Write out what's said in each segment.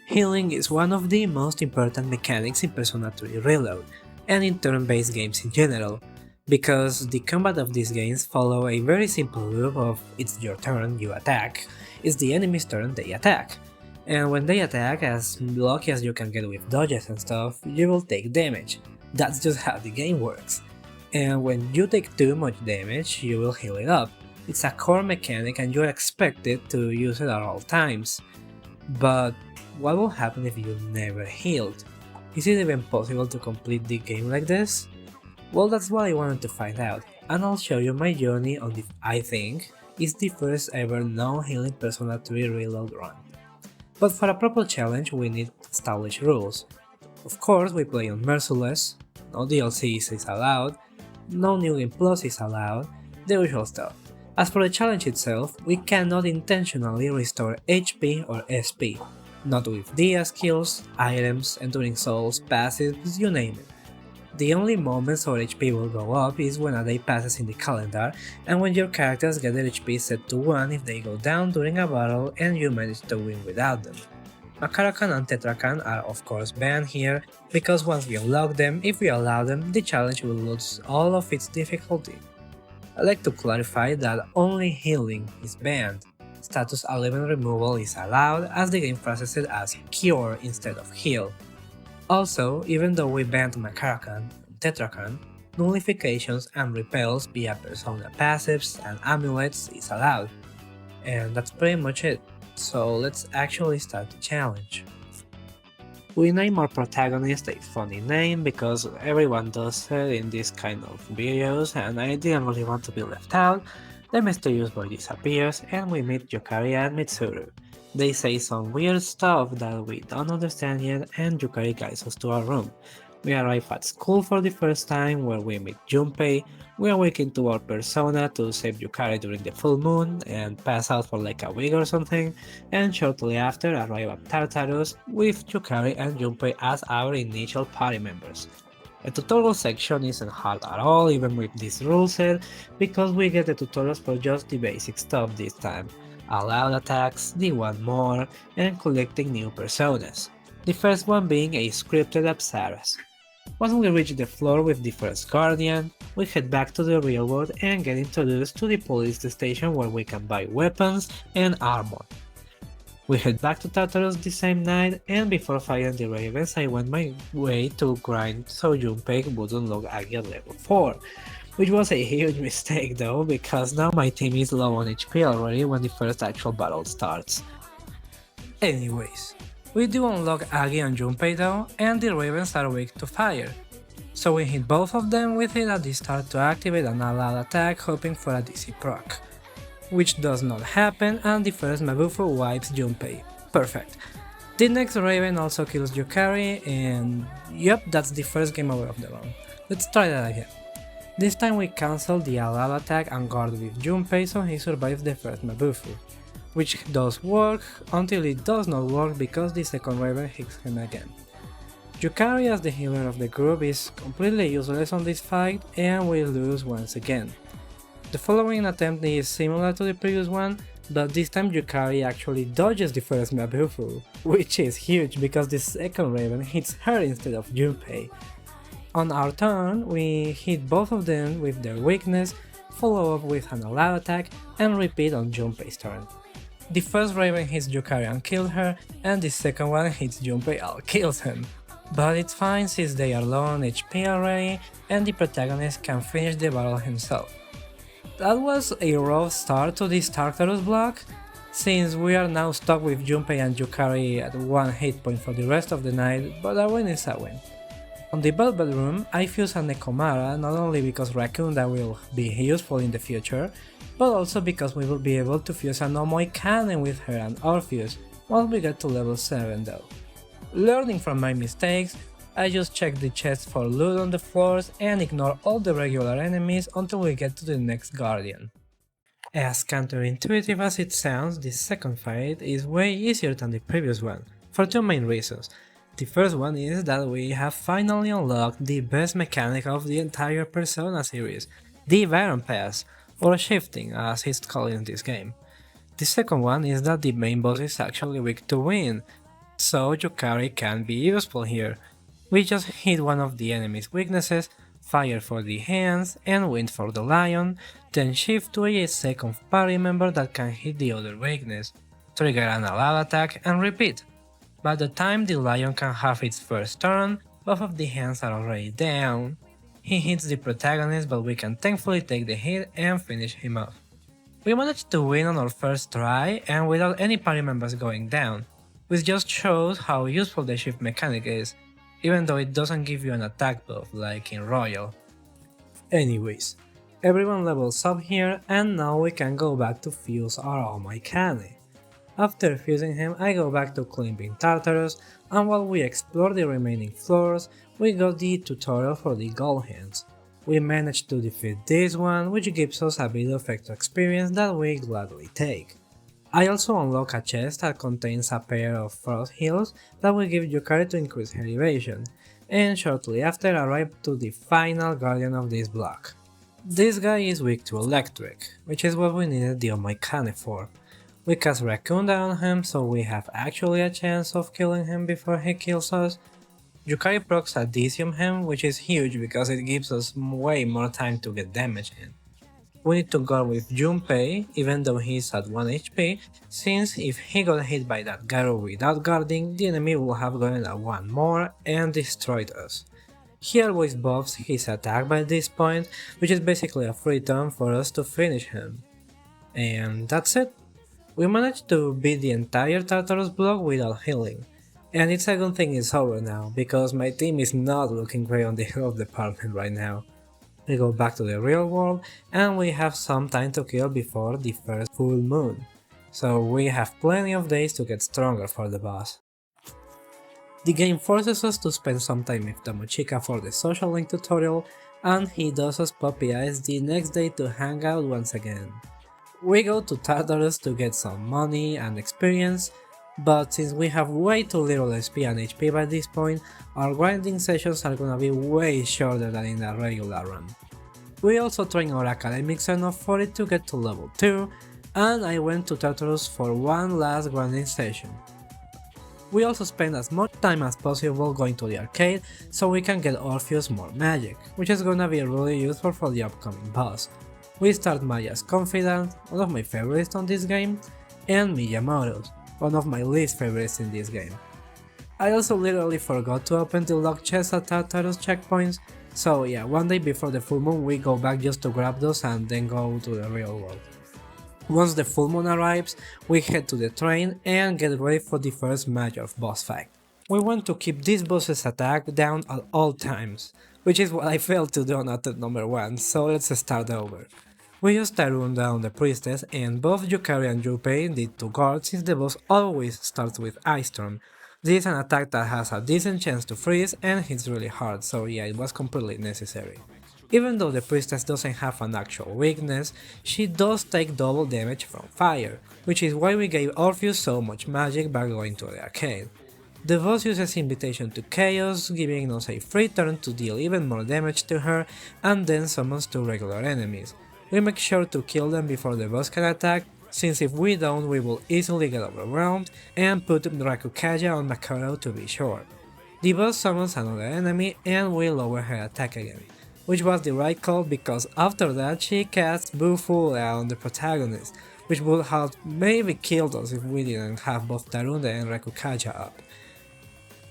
Healing is one of the most important mechanics in Persona 3 Reload, and in turn-based games in general, because the combat of these games follow a very simple loop of it's your turn, you attack, it's the enemy's turn, they attack. And when they attack, as lucky as you can get with dodges and stuff, you will take damage. That's just how the game works. And when you take too much damage, you will heal it up. It's a core mechanic and you're expected to use it at all times. But what will happen if you never healed? Is it even possible to complete the game like this? Well, that's what I wanted to find out, and I'll show you my journey on the I think is the first ever no-healing Persona 3 Reload run. But for a proper challenge we need established rules. Of course we play on Merciless, no DLCs is allowed, no New Game Plus is allowed, the usual stuff. As for the challenge itself, we cannot intentionally restore HP or SP, not with dia skills, items, enduring souls, passives, you name it. The only moments our HP will go up is when a day passes in the calendar and when your characters get their HP set to 1 if they go down during a battle and you manage to win without them. Makarakan and Tetrakan are of course banned here, because once we unlock them, if we allow them, the challenge will lose all of its difficulty. I'd like to clarify that only healing is banned. Status 11 removal is allowed as the game processes it as cure instead of heal. Also, even though we banned Makarakan and Tetrakan, nullifications and repels via persona passives and amulets is allowed. And that's pretty much it, so let's actually start the challenge. We name our protagonist a funny name because everyone does it in this kind of videos and I didn't really want to be left out. The mysterious boy disappears and we meet Yukari and Mitsuru. They say some weird stuff that we don't understand yet and Yukari guides us to our room. We arrive at school for the first time where we meet Junpei, we awaken to our persona to save Yukari during the full moon and pass out for like a week or something, and shortly after arrive at Tartarus with Yukari and Junpei as our initial party members. The tutorial section isn't hard at all even with this rule set, because we get the tutorials for just the basic stuff this time. Allowed attacks, the one more, and collecting new personas. The first one being a scripted Apsaras. Once we reach the floor with the first Guardian, we head back to the real world and get introduced to the police station where we can buy weapons and armor. We head back to Tartarus the same night, and before fighting the Ravens I went my way to grind so Junpei would unlock Agi at level 4. Which was a huge mistake though, because now my team is low on HP already when the first actual battle starts. Anyways, we do unlock Agi and Junpei though, and the Ravens are weak to fire. So we hit both of them with it at the start to activate an all-out attack hoping for a DC proc. Which does not happen and the first Mabufu wipes Junpei. Perfect. The next Raven also kills Yukari and yep, that's the first game over of the round. Let's try that again. This time we cancel the all-out attack and guard with Junpei so he survives the first Mabufu. Which does work until it does not work because the second Raven hits him again. Yukari as the healer of the group is completely useless on this fight and we lose once again. The following attempt is similar to the previous one, but this time Yukari actually dodges the first Mabufu, which is huge because the second Raven hits her instead of Junpei. On our turn, we hit both of them with their weakness, follow up with an all-out attack, and repeat on Junpei's turn. The first Raven hits Yukari and kills her, and the second one hits Junpei and kills him. But it's fine since they are low on HP already, and the protagonist can finish the battle himself. That was a rough start to this Tartarus block, since we are now stuck with Junpei and Yukari at 1 hit point for the rest of the night, but a win is a win. On the Velvet Room, I fuse a Nekomara not only because Raccoon will be useful in the future, but also because we will be able to fuse an Omoi Cannon with her and Orpheus once we get to level 7 though. Learning from my mistakes, I just check the chest for loot on the floors and ignore all the regular enemies until we get to the next Guardian. As counterintuitive as it sounds, this second fight is way easier than the previous one, for two main reasons. The first one is that we have finally unlocked the best mechanic of the entire Persona series, the Baron Pass, or shifting as it's called in this game. The second one is that the main boss is actually weak to win, So Yukari can be useful here. We just hit one of the enemy's weaknesses, fire for the hands and wind for the lion, then shift to a second party member that can hit the other weakness, trigger an all-out attack and repeat. By the time the lion can have its first turn, both of the hands are already down. He hits the protagonist, but we can thankfully take the hit and finish him off. We managed to win on our first try and without any party members going down, which just shows how useful the shift mechanic is, even though it doesn't give you an attack buff like in Royal. Anyways, everyone levels up here and now we can go back to fuse our Almighty. After fusing him, I go back to climbing Tartarus, and while we explore the remaining floors, we got the tutorial for the gold hands. We managed to defeat this one, which gives us a bit of extra experience that we gladly take. I also unlock a chest that contains a pair of frost heals that will give Yukari to increase her evasion, and shortly after arrive to the final guardian of this block. This guy is weak to electric, which is what we needed the Almighty for. We cast Raccoon down on him, so we have actually a chance of killing him before he kills us. Yukari procs Adicium him, which is huge because it gives us way more time to get damage in. We need to guard with Junpei, even though he is at 1 HP, since if he got hit by that Garu without guarding, the enemy will have gotten a 1 more and destroyed us. He always buffs his attack by this point, which is basically a free turn for us to finish him. And that's it. We managed to beat the entire Tartarus block without healing, and it's a good thing it's over now, because my team is not looking great on the health department right now. We go back to the real world, and we have some time to kill before the first full moon, so we have plenty of days to get stronger for the boss. The game forces us to spend some time with Tomochika for the social link tutorial, and he does us puppy eyes the next day to hang out once again. We go to Tartarus to get some money and experience, but since we have way too little SP and HP by this point, our grinding sessions are gonna be way shorter than in a regular run. We also train our academics enough for it to get to level 2, and I went to Tartarus for one last grinding session. We also spend as much time as possible going to the arcade so we can get Orpheus more magic, which is gonna be really useful for the upcoming boss. We start Maya's Confidant, one of my favorites on this game, and Miyamoto's, one of my least favorites in this game. I also literally forgot to open the locked chest at Tartarus checkpoints, so yeah, one day before the full moon we go back just to grab those and then go to the real world. Once the full moon arrives, we head to the train and get ready for the first major boss fight. We want to keep this boss's attack down at all times, which is what I failed to do on attempt number 1, so let's start over. We used to run down the Priestess, and both Yukari and Junpei need to guard since the boss always starts with Ice Storm. This is an attack that has a decent chance to freeze and hits really hard, so yeah, it was completely necessary. Even though the Priestess doesn't have an actual weakness, she does take double damage from fire, which is why we gave Orpheus so much magic by going to the arcade. The boss uses Invitation to Chaos, giving us a free turn to deal even more damage to her, and then summons 2 regular enemies. We make sure to kill them before the boss can attack, since if we don't we will easily get overwhelmed, and put Rakukaja on Makoto to be sure. The boss summons another enemy and we lower her attack again, which was the right call because after that she casts Bufula on the protagonist, which would have maybe killed us if we didn't have both Tarunde and Rakukaja up.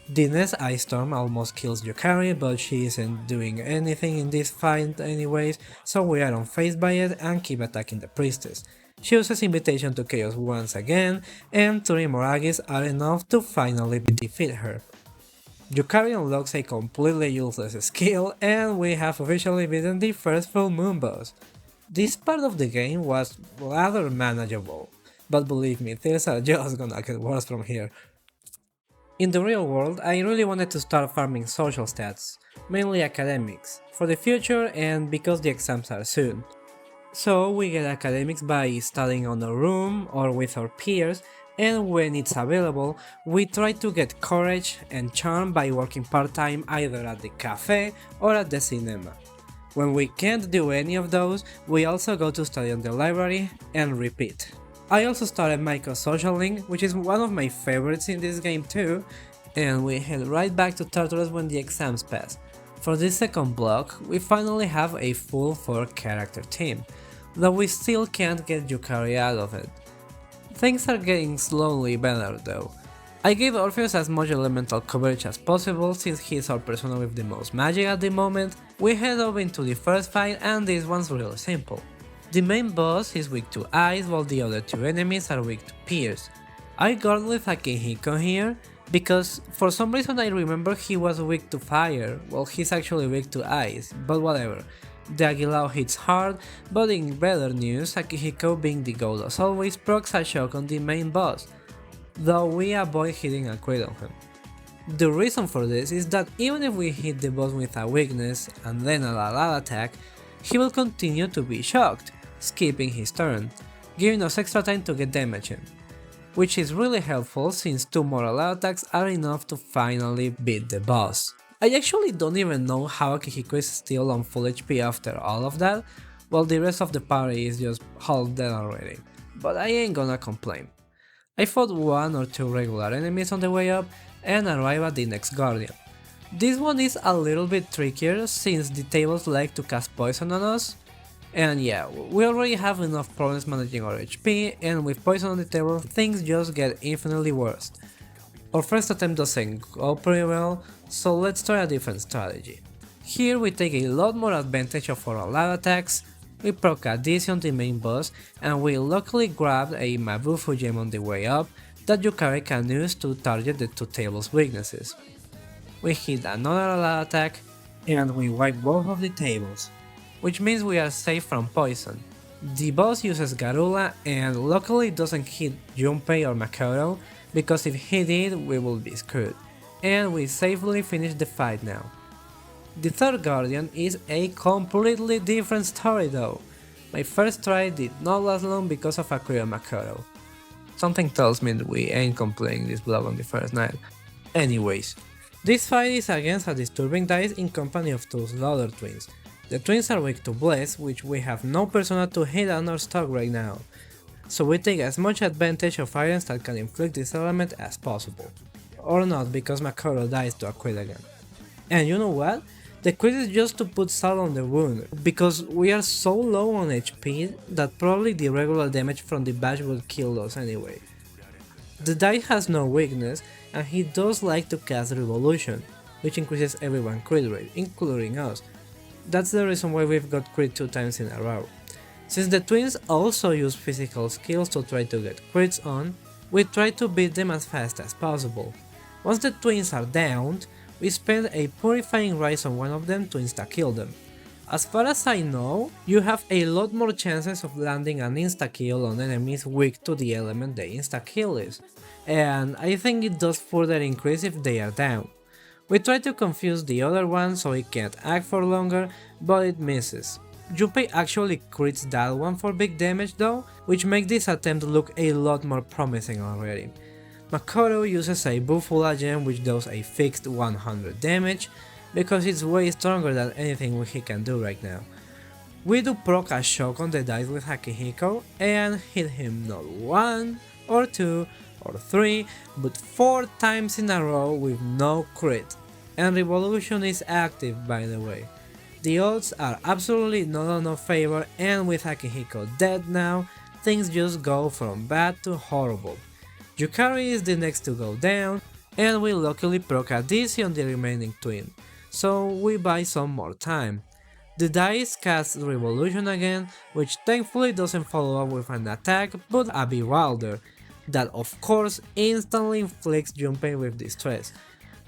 The next Ice Storm almost kills Yukari, but she isn't doing anything in this fight anyways, so we are unfazed by it and keep attacking the Priestess. She uses Invitation to Chaos once again, and 3 Moragis are enough to finally defeat her. Yukari unlocks a completely useless skill, and we have officially beaten the first full moon boss. This part of the game was rather manageable, but believe me, things are just gonna get worse from here. In the real world, I really wanted to start farming social stats, mainly academics, for the future and because the exams are soon. So we get academics by studying on a room or with our peers, and when it's available, we try to get courage and charm by working part-time either at the cafe or at the cinema. When we can't do any of those, we also go to study in the library and repeat. I also started Social Link, which is one of my favorites in this game too, and we head right back to Tartarus when the exams pass. For this second block, we finally have a full 4 character team, though we still can't get Yukari out of it. Things are getting slowly better though. I gave Orpheus as much elemental coverage as possible since he's our persona with the most magic at the moment. We head over into the first fight and this one's really simple. The main boss is weak to ice while the other 2 enemies are weak to pierce. I guard with Akihiko here because for some reason I remember he was weak to fire, well he's actually weak to ice, but whatever. The Agilao hits hard, but in better news, Akihiko being the goal as always procs a shock on the main boss, though we avoid hitting a crit on him. The reason for this is that even if we hit the boss with a weakness and then a Lalala attack, he will continue to be shocked, skipping his turn, giving us extra time to get damage in, which is really helpful since 2 more Lalala attacks are enough to finally beat the boss. I actually don't even know how Akihiko is still on full HP after all of that, while the rest of the party is just half dead already, but I ain't gonna complain. I fought 1 or 2 regular enemies on the way up and arrive at the next guardian. This one is a little bit trickier since the tables like to cast poison on us, and yeah, we already have enough problems managing our HP, and with poison on the table things just get infinitely worse. Our first attempt doesn't go pretty well, so let's try a different strategy. Here we take a lot more advantage of our live attacks. We proc a DC on the main boss, and we luckily grabbed a Mabufu gem on the way up that Yukari can use to target the 2 tables' weaknesses. We hit another Alada attack, and we wipe both of the tables, which means we are safe from poison. The boss uses Garula and luckily doesn't hit Junpei or Makoto, because if he did we would be screwed. And we safely finish the fight now. The third guardian is a completely different story though. My first try did not last long because of Akira Makoto. Something tells me that we ain't completing this block on the first night. Anyways, this fight is against a disturbing dice in company of 2 Slaughter twins. The twins are weak to Bless, which we have no persona to hit on our stock right now, so we take as much advantage of items that can inflict this element as possible. Or not, because Makoto dies to a crit again. And you know what? The crit is just to put salt on the wound, because we are so low on HP that probably the regular damage from the bash will kill us anyway. The die has no weakness, and he does like to cast Revolution, which increases everyone's crit rate, including us. That's the reason why we've got crit 2 times in a row. Since the twins also use physical skills to try to get crits on, we try to beat them as fast as possible. Once the twins are downed, we spend a purifying rise on one of them to insta-kill them. As far as I know, you have a lot more chances of landing an insta-kill on enemies weak to the element the insta-kill is, and I think it does further increase if they are down. We try to confuse the other one so he can't act for longer, but it misses. Junpei actually crits that one for big damage though, which makes this attempt look a lot more promising already. Makoto uses a Bufula gem which does a fixed 100 damage, because it's way stronger than anything he can do right now. We do proc a shock on the dice with Akihiko and hit him not 1 or 2 or 3 but 4 times in a row with no crit. And Revolution is active, by the way. The odds are absolutely not on our favor, and with Akihiko dead now, things just go from bad to horrible. Yukari is the next to go down, and we luckily proc a DC on the remaining twin, so we buy some more time. The dice casts Revolution again, which thankfully doesn't follow up with an attack but a Bewilder, that of course instantly inflicts Junpei with distress.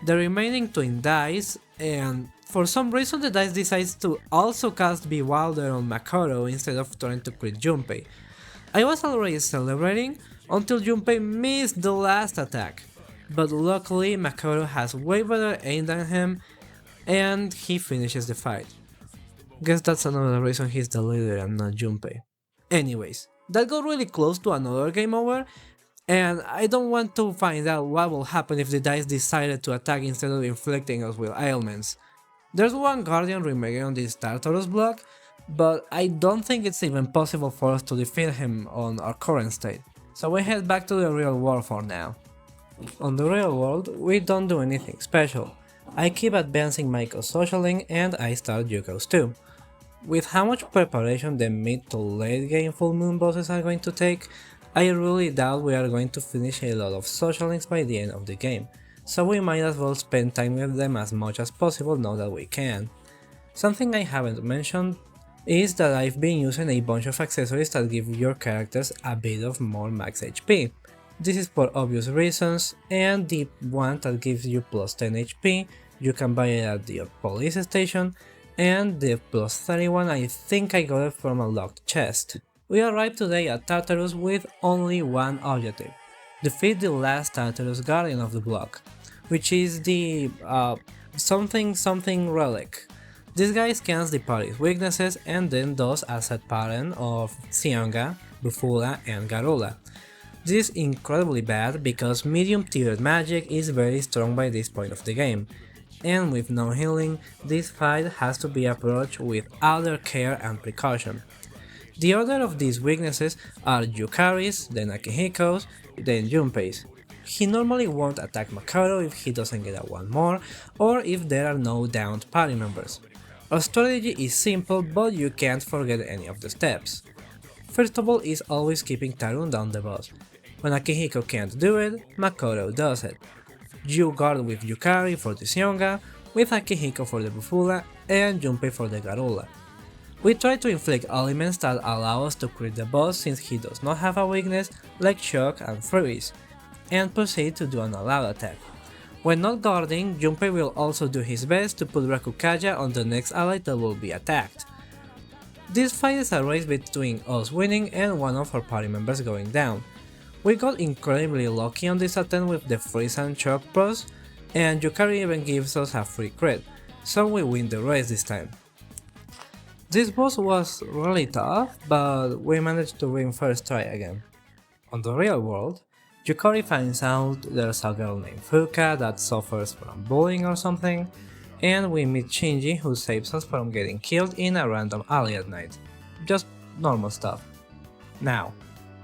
The remaining twin dies, and for some reason the dice decides to also cast Bewilder on Makoto instead of trying to crit Junpei. I was already celebrating until Junpei missed the last attack, but luckily Makoto has way better aim than him and he finishes the fight. Guess that's another reason he's the leader and not Junpei. Anyways, that got really close to another game over, and I don't want to find out what will happen if the dice decided to attack instead of inflicting us with ailments. There's one guardian remaining on this Tartarus block, but I don't think it's even possible for us to defeat him on our current state, so we head back to the real world for now. On the real world, we don't do anything special. I keep advancing my co-socialing and I start Yukos too. With how much preparation the mid to late game full moon bosses are going to take, I really doubt we are going to finish a lot of socialings by the end of the game, so we might as well spend time with them as much as possible now that we can. Something I haven't mentioned is that I've been using a bunch of accessories that give your characters a bit of more max HP. This is for obvious reasons, and the one that gives you plus 10 HP, you can buy it at the police station, and the plus 31 I think I got it from a locked chest. We arrived today at Tartarus with only one objective: defeat the last Tartarus Guardian of the block, which is the something relic. This guy scans the party's weaknesses and then does a set pattern of Sionga, Bufula and Garula. This is incredibly bad because medium tiered magic is very strong by this point of the game, and with no healing, this fight has to be approached with other care and precaution. The order of these weaknesses are Yukari's, then Akihiko's, then Junpei's. He normally won't attack Makoto if he doesn't get a 1 more, or if there are no downed party members. Our strategy is simple, but you can't forget any of the steps. First of all is always keeping Tarun down the boss. When Akihiko can't do it, Makoto does it. You guard with Yukari for the Sionga, with Akihiko for the Bufula, and Junpei for the Garula. We try to inflict elements that allow us to crit the boss since he does not have a weakness like Shock and Freeze, and proceed to do an all-out attack. When not guarding, Junpei will also do his best to put Rakukaja on the next ally that will be attacked. This fight is a race between us winning and one of our party members going down. We got incredibly lucky on this attempt with the Freeze and Shock pros, and Yukari even gives us a free crit, so we win the race this time. This boss was really tough, but we managed to win first try again. On the real world, Yukari finds out there's a girl named Fuka that suffers from bullying or something, and we meet Shinji who saves us from getting killed in a random alley at night. Just normal stuff. Now,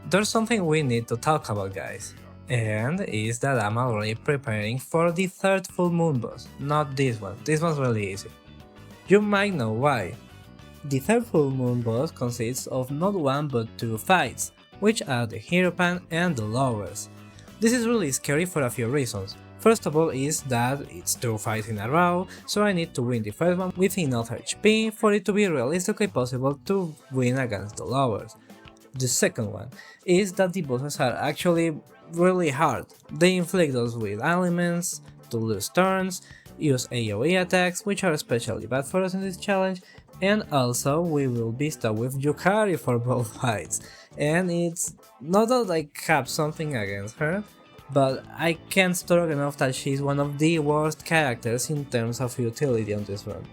there's something we need to talk about, guys, and is that I'm already preparing for the third full moon boss, not this one. This one's really easy. You might know why. The third full moon boss consists of not one but two fights, which are the Hieropant and the Lovers. This is really scary for a few reasons. First of all is that it's 2 fights in a row, so I need to win the first one with enough HP for it to be realistically possible to win against the Lovers. The second one is that the bosses are actually really hard. They inflict us with elements, to lose turns, use AoE attacks, which are especially bad for us in this challenge, and also we will be stuck with Yukari for both fights. And it's not that I have something against her, but I can't strong enough that she's one of the worst characters in terms of utility on this run.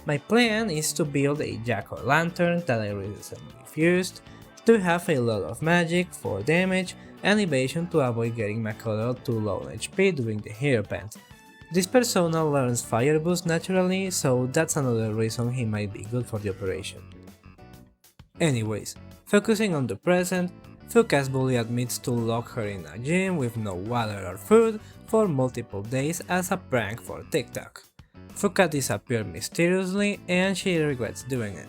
My plan is to build a jack-o'-lantern that I recently fused, to have a lot of magic for damage and evasion to avoid getting Makoto to low HP during the Hieropant. This persona learns Fire Boost naturally, so that's another reason he might be good for the operation. Anyways, focusing on the present, Fuka's bully admits to lock her in a gym with no water or food for multiple days as a prank for TikTok. Fuka disappeared mysteriously and she regrets doing it.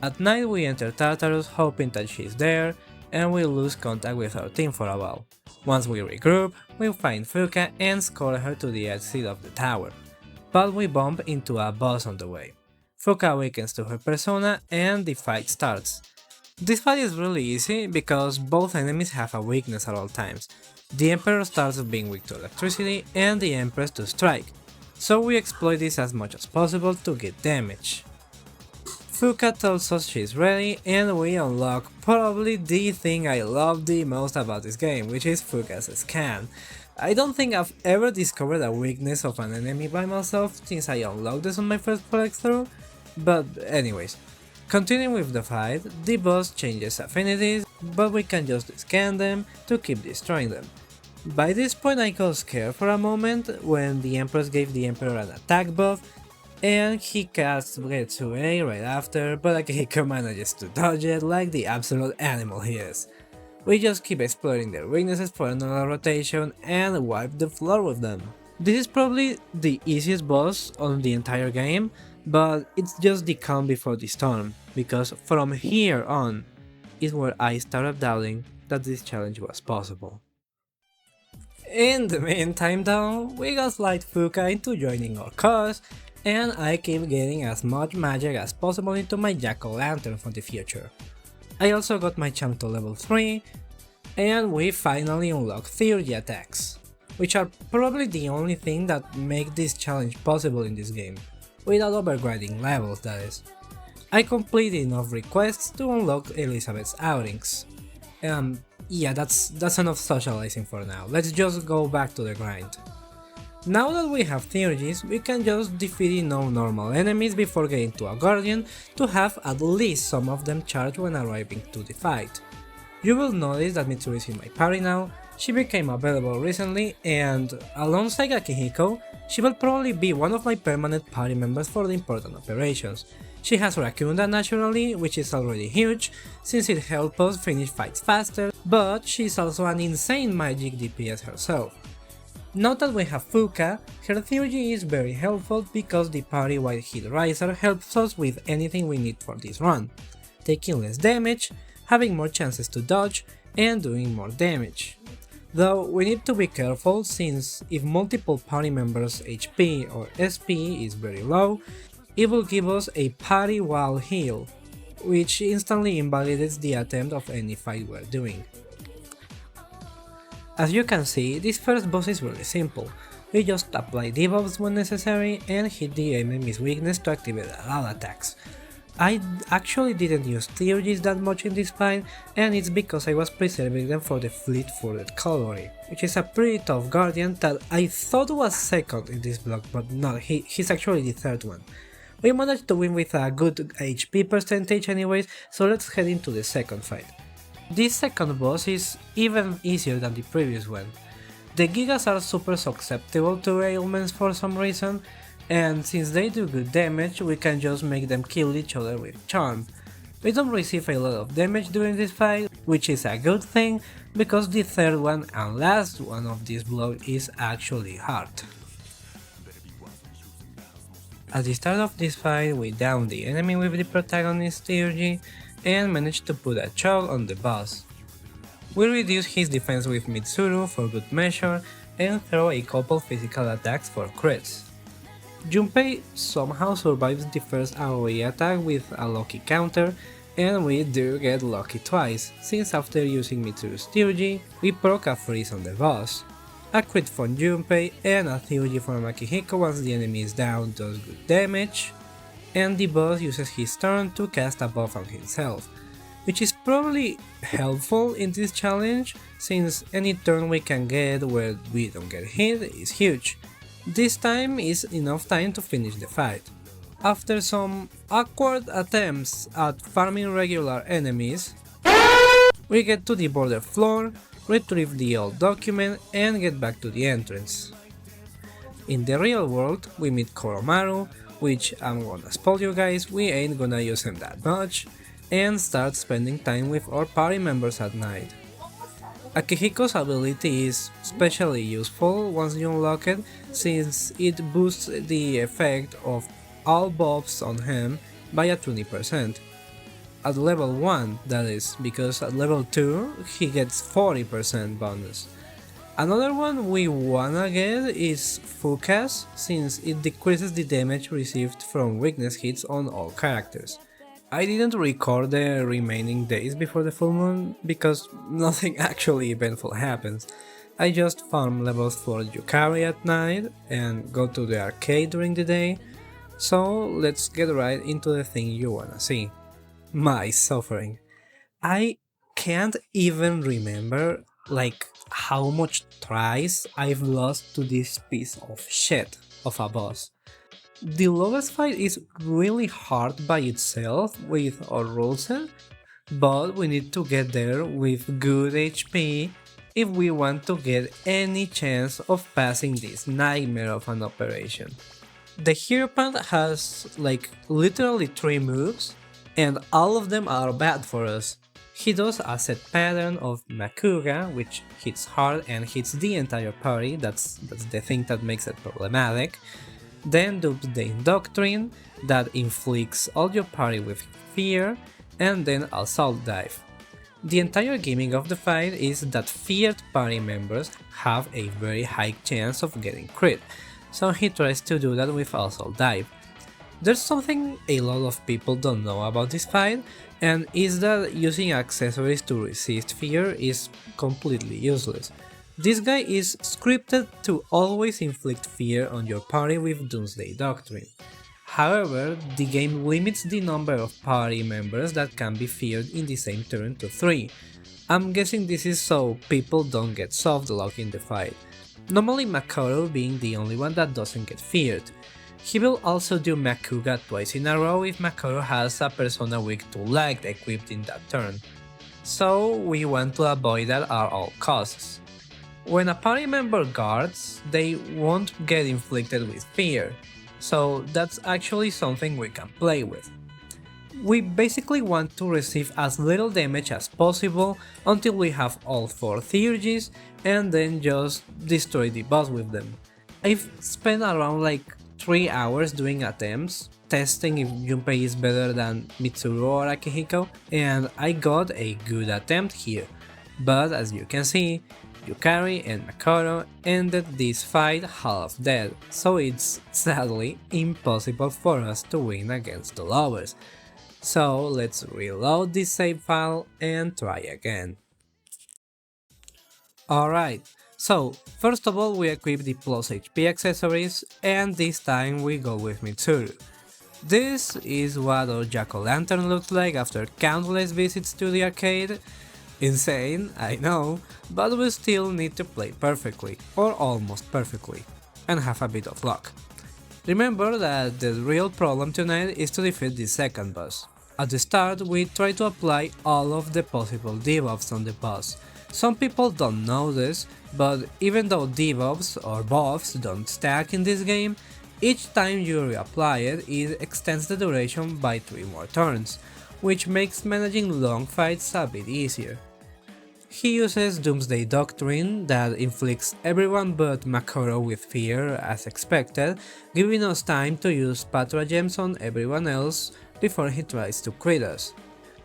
At night we enter Tartarus hoping that she's there, and we lose contact with our team for a while. Once we regroup, we find Fuka and escort her to the exit of the tower, but we bump into a boss on the way. Fuka awakens to her persona and the fight starts. This fight is really easy because both enemies have a weakness at all times. The Emperor starts being weak to electricity and the Empress to strike, so we exploit this as much as possible to get damage. Fuka tells us she's ready and we unlock probably the thing I love the most about this game, which is Fuka's scan. I don't think I've ever discovered a weakness of an enemy by myself since I unlocked this on my first playthrough, but anyways. Continuing with the fight, the boss changes affinities, but we can just scan them to keep destroying them. By this point I got scared for a moment when the Empress gave the Emperor an attack buff, and he casts Get to A right after, but Akihiko manages to dodge it like the absolute animal he is. We just keep exploring their weaknesses for another rotation and wipe the floor with them. This is probably the easiest boss on the entire game, but it's just the calm before the storm, because from here on is where I started doubting that this challenge was possible. In the meantime though, we gaslight Fuka into joining our cause, and I keep getting as much magic as possible into my jack-o'-lantern for the future. I also got my champ to level 3, and we finally unlock theurgy attacks, which are probably the only thing that make this challenge possible in this game, without overgrinding levels that is. I completed enough requests to unlock Elizabeth's outings. Yeah, that's enough socializing for now, let's just go back to the grind. Now that we have theurgies, we can just defeat no normal enemies before getting to a guardian to have at least some of them charged when arriving to the fight. You will notice that Mitsuru is in my party now, she became available recently, and alongside Akihiko, she will probably be one of my permanent party members for the important operations. She has Rakunda naturally, which is already huge, since it helps us finish fights faster, but she's also an insane magic DPS herself. Now that we have Fuka, her theurgy is very helpful because the party-wide hit riser helps us with anything we need for this run, taking less damage, having more chances to dodge, and doing more damage. Though we need to be careful since if multiple party members' HP or SP is very low, it will give us a party wall heal, which instantly invalidates the attempt of any fight we're doing. As you can see, this first boss is really simple, we just apply debuffs when necessary and hit the enemy's weakness to activate all attacks. I actually didn't use theurgies that much in this fight, and it's because I was preserving them for the fleet-footed cavalry, which is a pretty tough guardian that I thought was second in this block, but no, he's actually the third one. We managed to win with a good HP percentage anyways, so let's head into the second fight. This second boss is even easier than the previous one. The Gigas are super susceptible to ailments for some reason, and since they do good damage, we can just make them kill each other with charm. We don't receive a lot of damage during this fight, which is a good thing, because the third one and last one of this block is actually hard. At the start of this fight, we down the enemy with the protagonist's theurgy and managed to put a choke on the boss. We reduce his defense with Mitsuru for good measure and throw a couple physical attacks for crits. Junpei somehow survives the first AoE attack with a lucky counter, and we do get lucky twice, since after using Mitsuru's theurgy, we proc a freeze on the boss. A crit from Junpei and a theurgy from Akihiko once the enemy is down does good damage, and the boss uses his turn to cast a buff on himself, which is probably helpful in this challenge, since any turn we can get where we don't get hit is huge. This time is enough time to finish the fight. After some awkward attempts at farming regular enemies, we get to the border floor, retrieve the old document and get back to the entrance. In the real world, we meet Koromaru, which I'm gonna spoil you guys, we ain't gonna use him that much, and start spending time with our party members at night. Akihiko's ability is especially useful once you unlock it, since it boosts the effect of all buffs on him by a 20%. At level 1 that is, because at level 2 he gets 40% bonus. Another one we wanna get is Fuka's, since it decreases the damage received from weakness hits on all characters. I didn't record the remaining days before the full moon because nothing actually eventful happens. I just farm levels for Yukari at night and go to the arcade during the day, so let's get right into the thing you wanna see. My suffering. I can't even remember how much tries I've lost to this piece of shit of a boss. The lowest fight is really hard by itself with our rule set, but we need to get there with good HP if we want to get any chance of passing this nightmare of an operation. The Hieropant has like literally 3 moves, and all of them are bad for us. He does a set pattern of Makuga, which hits hard and hits the entire party, that's the thing that makes it problematic. Then Doomsday Doctrine, that inflicts all your party with fear, and then Assault Dive. The entire gimmick of the fight is that feared party members have a very high chance of getting crit, so he tries to do that with Assault Dive. There's something a lot of people don't know about this fight, and is that using accessories to resist fear is completely useless. This guy is scripted to always inflict fear on your party with Doomsday Doctrine. However, the game limits the number of party members that can be feared in the same turn to 3. I'm guessing this is so people don't get soft lock in the fight. Normally Makoto being the only one that doesn't get feared. He will also do Makuga twice in a row if Makoto has a persona weak to Light equipped in that turn. So we want to avoid that at all costs. When a party member guards, they won't get inflicted with fear, so that's actually something we can play with. We basically want to receive as little damage as possible until we have all 4 theurgies and then just destroy the boss with them. I've spent around like 3 hours doing attempts, testing if Junpei is better than Mitsuru or Akihiko, and I got a good attempt here, but as you can see, Yukari and Makoto ended this fight half dead, so it's sadly impossible for us to win against the lovers. So let's reload this save file and try again. Alright, so first of all we equip the plus HP accessories, and this time we go with Mitsuru. This is what our jack-o'-lantern looks like after countless visits to the arcade. Insane, I know, but we still need to play perfectly, or almost perfectly, and have a bit of luck. Remember that the real problem tonight is to defeat the second boss. At the start we try to apply all of the possible debuffs on the boss. Some people don't know this, but even though debuffs or buffs don't stack in this game, each time you reapply it extends the duration by 3 more turns, which makes managing long fights a bit easier. He uses Doomsday Doctrine that inflicts everyone but Makoto with fear as expected, giving us time to use Patra gems on everyone else before he tries to crit us.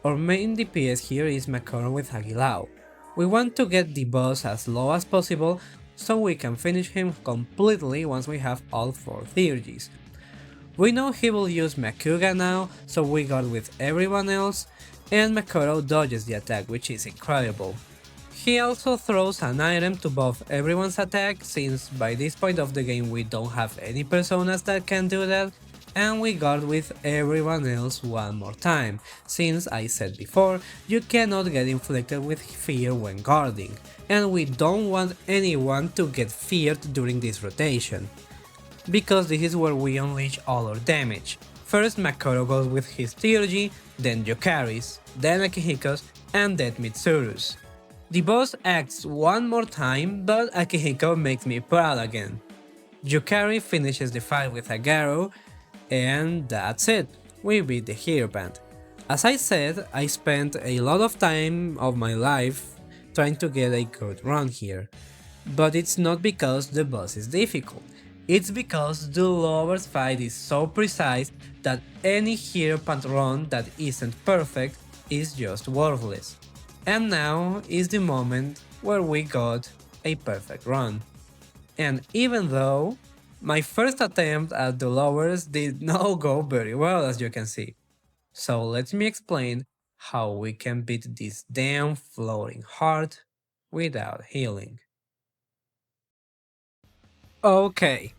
Our main DPS here is Makoto with Agilao. We want to get the boss as low as possible so we can finish him completely once we have all 4 theurgies. We know he will use Makuga now, so we guard with everyone else, and Makoto dodges the attack, which is incredible. He also throws an item to buff everyone's attack, since by this point of the game we don't have any personas that can do that, and we guard with everyone else one more time, since I said before, you cannot get inflicted with fear when guarding, and we don't want anyone to get feared during this rotation, because this is where we unleash all our damage. First Makoto goes with his theurgy, then Yukari's, then Akihiko's, and then Mitsuru's. The boss acts one more time, but Akihiko makes me proud again. Yukari finishes the fight with a Garo, and that's it, we beat the Hieropant. As I said, I spent a lot of time of my life trying to get a good run here, but it's not because the boss is difficult, it's because the lover's fight is so precise that any Hieropant run that isn't perfect is just worthless. And now is the moment where we got a perfect run. And even though my first attempt at the lovers did not go very well, as you can see. So let me explain how we can beat this damn floating heart without healing. Okay,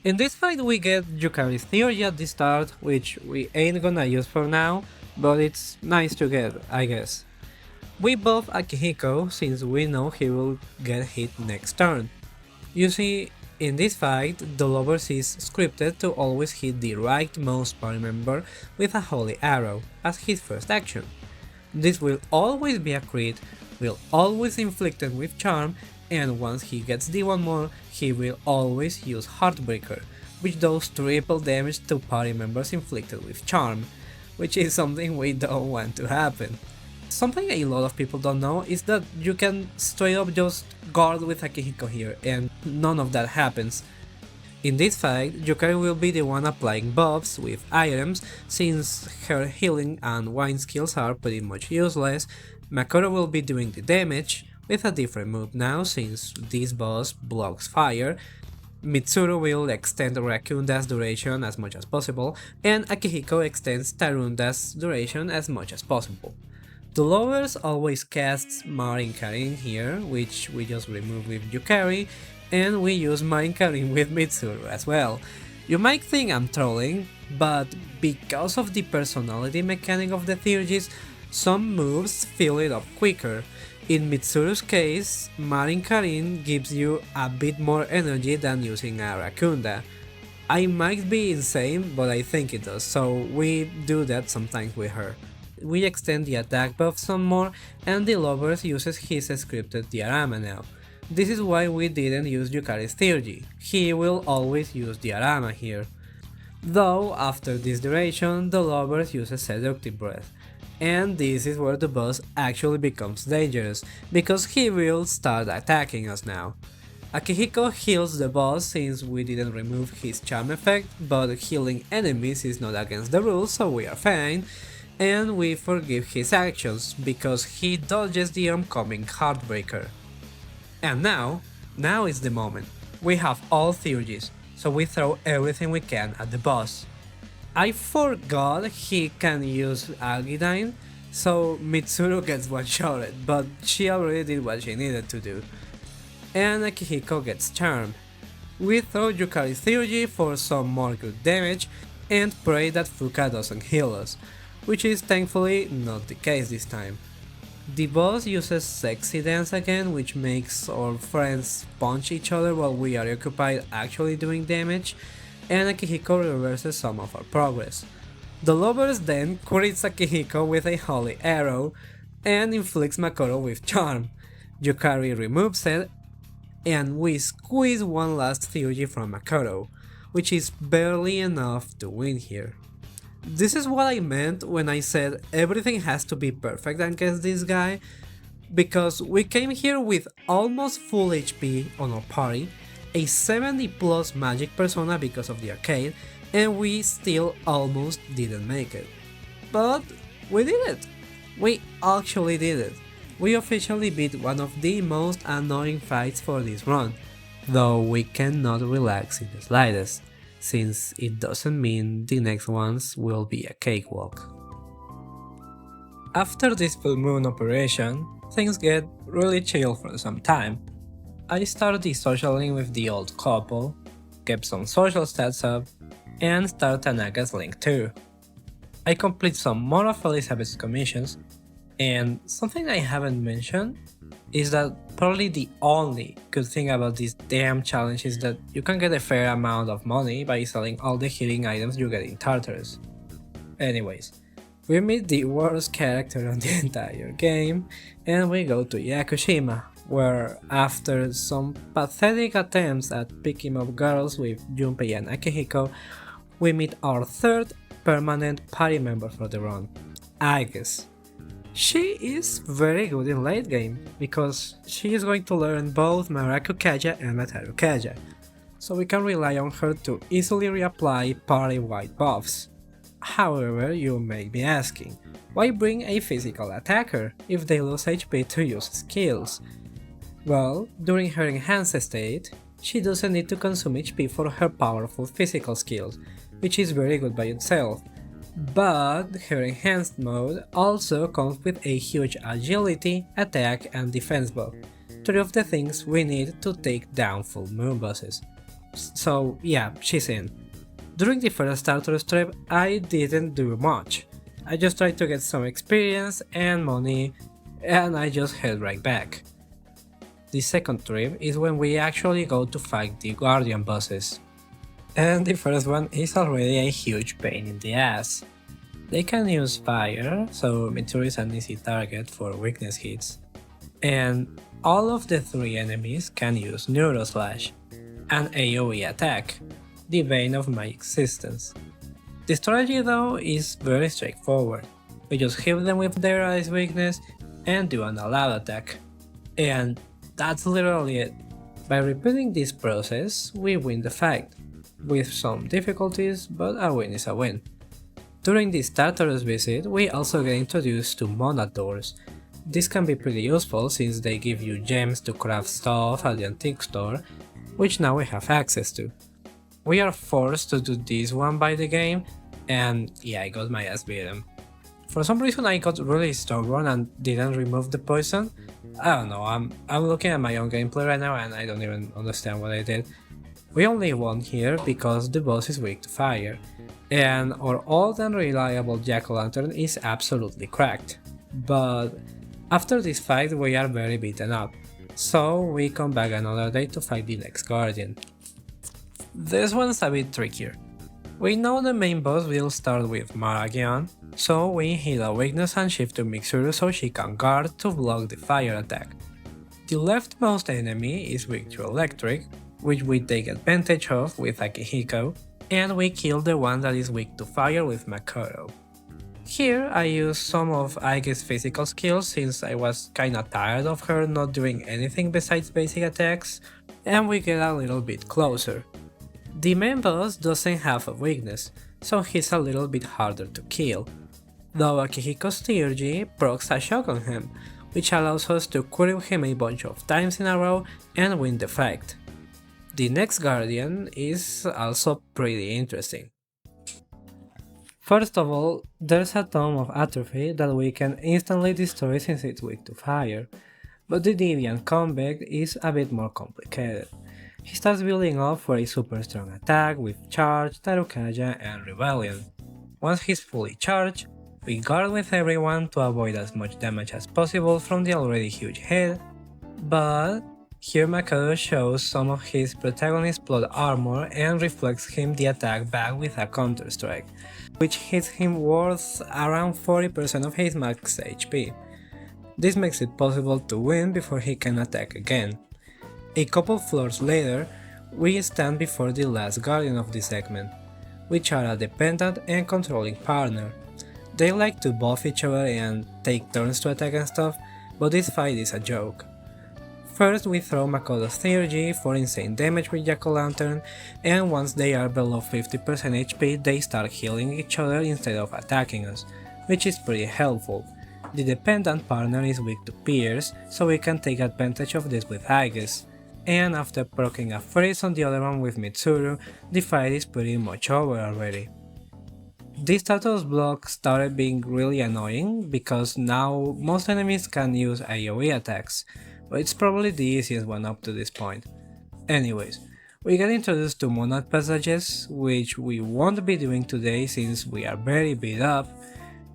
in this fight we get Yukari's theory at the start, which we ain't gonna use for now, but it's nice to get, I guess. We buff Akihiko since we know he will get hit next turn. You see, in this fight, the lovers is scripted to always hit the rightmost party member with a holy arrow as his first action. This will always be a crit, will always inflict it with charm, and once he gets the one more, he will always use Heartbreaker, which does triple damage to party members inflicted with charm, which is something we don't want to happen. Something a lot of people don't know is that you can straight up just guard with Akihiko here, and none of that happens. In this fight, Yukari will be the one applying buffs with items, since her healing and wine skills are pretty much useless. Makoto will be doing the damage, with a different move now since this boss blocks fire. Mitsuru will extend Rakunda's duration as much as possible, and Akihiko extends Tarunda's duration as much as possible. The Lovers always casts Marin Karin here, which we just remove with Yukari, and we use Marin Karin with Mitsuru as well. You might think I'm trolling, but because of the personality mechanic of the Theurgies, some moves fill it up quicker. In Mitsuru's case, Marin Karin gives you a bit more energy than using a Rakunda. I might be insane, but I think it does, so we do that sometimes with her. We extend the attack buff some more, and the Lovers uses his scripted diorama now. This is why we didn't use Yukari's Theurgy, he will always use diorama here. Though, after this duration, the Lovers uses Seductive Breath. And this is where the boss actually becomes dangerous, because he will start attacking us now. Akihiko heals the boss since we didn't remove his charm effect, but healing enemies is not against the rules, so we are fine. And we forgive his actions, because he dodges the oncoming Heartbreaker. And now is the moment. We have all Theurgies, so we throw everything we can at the boss. I forgot he can use Algidyne, so Mitsuru gets one-shotted, but she already did what she needed to do. And Akihiko gets charmed. We throw Yukari's Theurgy for some more good damage, and pray that Fuka doesn't heal us, which is thankfully not the case this time. The boss uses Sexy Dance again, which makes our friends punch each other while we are occupied actually doing damage, and Akihiko reverses some of our progress. The Lovers then crits Akihiko with a Holy Arrow, and inflicts Makoto with Charm. Yukari removes it, and we squeeze one last Theurgy from Makoto, which is barely enough to win here. This is what I meant when I said everything has to be perfect against this guy, because we came here with almost full HP on our party, a 70 plus magic persona because of the arcade, and we still almost didn't make it. But we did it! We actually did it! We officially beat one of the most annoying fights for this run, though we cannot relax in the slightest, since it doesn't mean the next ones will be a cakewalk. After this full moon operation, things get really chill for some time. I started de-socialing with the old couple, kept some social stats up, and started Tanaka's link too. I complete some more of Elizabeth's commissions, and something I haven't mentioned is that probably the only good thing about this damn challenge is that you can get a fair amount of money by selling all the healing items you get in Tartarus. Anyways, we meet the worst character on the entire game, and we go to Yakushima, where after some pathetic attempts at picking up girls with Junpei and Akihiko, we meet our third permanent party member for the run, Aigis. She is very good in late game, because she is going to learn both Maraku Kaja and Mataru Kaja, so we can rely on her to easily reapply party-wide buffs. However, you may be asking, why bring a physical attacker if they lose HP to use skills? Well, during her enhanced state, she doesn't need to consume HP for her powerful physical skills, which is very good by itself. But her enhanced mode also comes with a huge agility, attack and defense buff, three of the things we need to take down full moon bosses. So yeah, she's in. During the first Tartarus trip, I didn't do much. I just tried to get some experience and money, and I just head right back. The second trip is when we actually go to fight the Guardian bosses. And the first one is already a huge pain in the ass. They can use fire, so Mitsuru is an easy target for weakness hits. And all of the three enemies can use Neuroslash, an AoE attack. the bane of my existence. The strategy though is very straightforward. We just hit them with their ice weakness and do an all-out attack. And that's literally it. By repeating this process, we win the fight. With some difficulties, but a win is a win. During this Tartarus visit, we also get introduced to monad doors. This can be pretty useful since they give you gems to craft stuff at the antique store, which now we have access to. We are forced to do this one by the game, and yeah, I got my ass beaten. For some reason I got really stubborn and didn't remove the poison. I don't know, I'm looking at my own gameplay right now and I don't even understand what I did. We only won here because the boss is weak to fire, and our old and reliable jack-o'-lantern is absolutely cracked. But after this fight we are very beaten up, so we come back another day to fight the next guardian. This one's a bit trickier. We know the main boss will start with Maragion, so we hit a weakness and shift to Mitsuru so she can guard to block the fire attack. The leftmost enemy is weak to electric, which we take advantage of with Akihiko, and we kill the one that is weak to fire with Makoto. Here I use some of Aige's physical skills since I was kinda tired of her not doing anything besides basic attacks, and we get a little bit closer. The main boss doesn't have a weakness, so he's a little bit harder to kill, though Akihiko's Theurgy procs a shock on him, which allows us to cripple him a bunch of times in a row and win the fight. The next guardian is also pretty interesting. First of all, there's a Tome of Atrophy that we can instantly destroy since it's weak to fire, but the Deviant Convict is a bit more complicated. He starts building up for a super strong attack with Charge, Tarukaja, and Rebellion. Once he's fully charged, we guard with everyone to avoid as much damage as possible from the already huge hit, but here Makoto shows some of his protagonist's plot armor and reflects him the attack back with a counter strike, which hits him worth around 40% of his max HP. This makes it possible to win before he can attack again. A couple floors later, we stand before the last guardian of the segment, which are a dependent and controlling partner. They like to buff each other and take turns to attack and stuff, but this fight is a joke. First we throw Makoto's Theurgy for insane damage with Jack-o'-lantern, and once they are below 50% HP they start healing each other instead of attacking us, which is pretty helpful. The dependent partner is weak to Pierce, so we can take advantage of this with Aige's. And after proccing a freeze on the other one with Mitsuru, the fight is pretty much over already. This status block started being really annoying because now most enemies can use AoE attacks, but it's probably the easiest one up to this point. Anyways, we get introduced to Monad passages, which we won't be doing today since we are very beat up,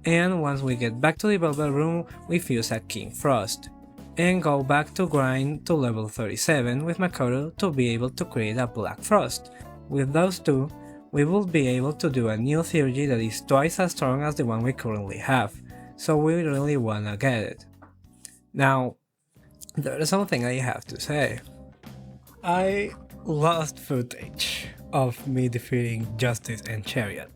and once we get back to the Velvet Room we fuse a King Frost, and go back to grind to level 37 with Makoto to be able to create a Black Frost. With those two, we will be able to do a new Theurgy that is twice as strong as the one we currently have, so we really wanna get it. Now, there's something I have to say. I lost footage of me defeating Justice and Chariot.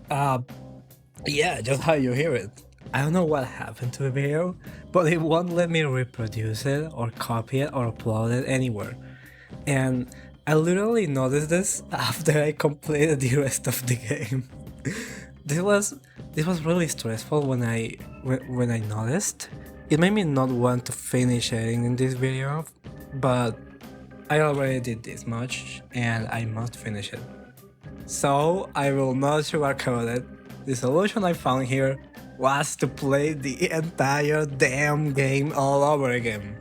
Yeah, just how you hear it. I don't know what happened to the video, but it won't let me reproduce it or copy it or upload it anywhere. And I literally noticed this after I completed the rest of the game. This was really stressful when I noticed. It made me not want to finish editing this video, but I already did this much and I must finish it. So I will not sugarcoat it. The solution I found here was to play the entire damn game all over again.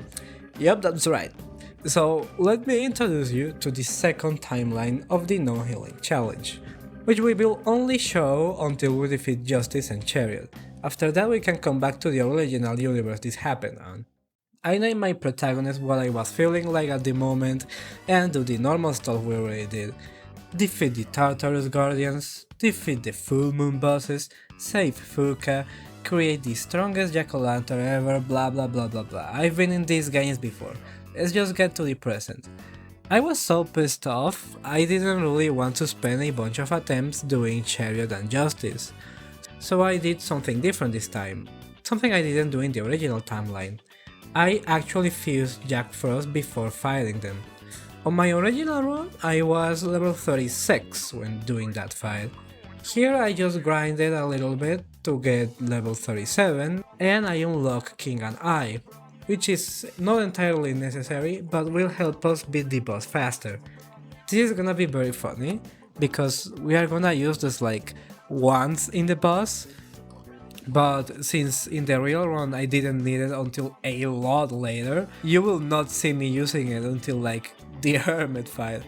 Yep, that's right. So let me introduce you to the second timeline of the No Healing Challenge, which we will only show until we defeat Justice and Chariot. After that we can come back to the original universe this happened on. I named my protagonist what I was feeling like at the moment and do the normal stuff we already did. Defeat the Tartarus Guardians, defeat the Full Moon bosses, save Fuka, create the strongest jack-o'-lantern ever, blah blah blah blah blah. I've been in these games before, let's just get to the present. I was so pissed off, I didn't really want to spend a bunch of attempts doing Chariot and Justice, so I did something different this time, something I didn't do in the original timeline. I actually fused Jack Frost before fighting them. On my original run, I was level 36 when doing that fight. Here I just grinded a little bit to get level 37 and I unlock King and I, which is not entirely necessary but will help us beat the boss faster. This is gonna be very funny because we are gonna use this like once in the boss, but since in the real run I didn't need it until a lot later, you will not see me using it until like the Hermit fight.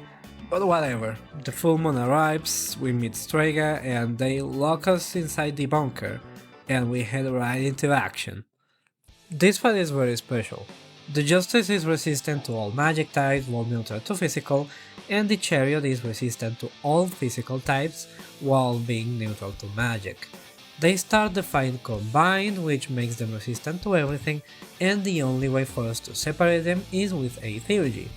But whatever, the full moon arrives, we meet Strega and they lock us inside the bunker, and we head right into action. This fight is very special. The Justice is resistant to all magic types while neutral to physical, and the Chariot is resistant to all physical types while being neutral to magic. They start the fight combined, which makes them resistant to everything, and the only way for us to separate them is with a Theurgy.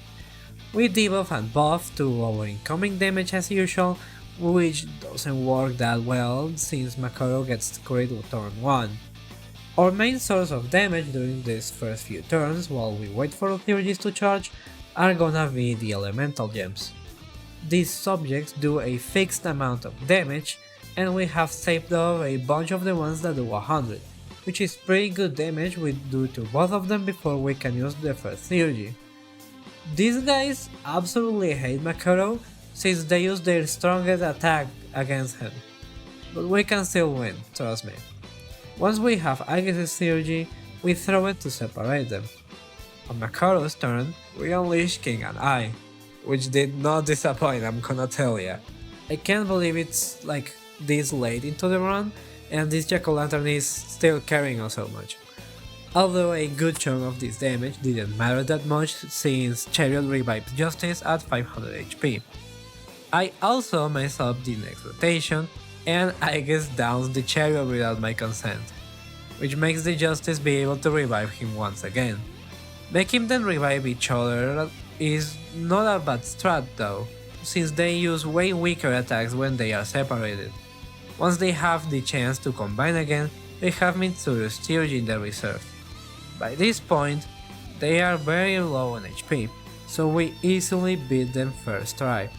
We debuff and buff to our incoming damage as usual, which doesn't work that well since Makaro gets crit with turn 1. Our main source of damage during these first few turns while we wait for the Theurgies to charge are gonna be the elemental gems. These subjects do a fixed amount of damage, and we have saved up a bunch of the ones that do 100, which is pretty good damage we do to both of them before we can use the first Theurgy. These guys absolutely hate Makaro since they use their strongest attack against him, but we can still win, trust me. Once we have Aegis' Theurgy, we throw it to separate them. On Makaro's turn, we unleash King and I, which did not disappoint, I'm gonna tell ya. I can't believe it's like this late into the run and this Jack-o'-lantern is still carrying us so much. Although a good chunk of this damage didn't matter that much since Chariot revives Justice at 500 HP. I also mess up the next rotation and Aegis downs the Chariot without my consent, which makes the Justice be able to revive him once again. Making them revive each other is not a bad strat though, since they use way weaker attacks when they are separated. Once they have the chance to combine again, they have Mitsuru's Theurgy in their reserve. By this point, they are very low on HP, so we easily beat them first try.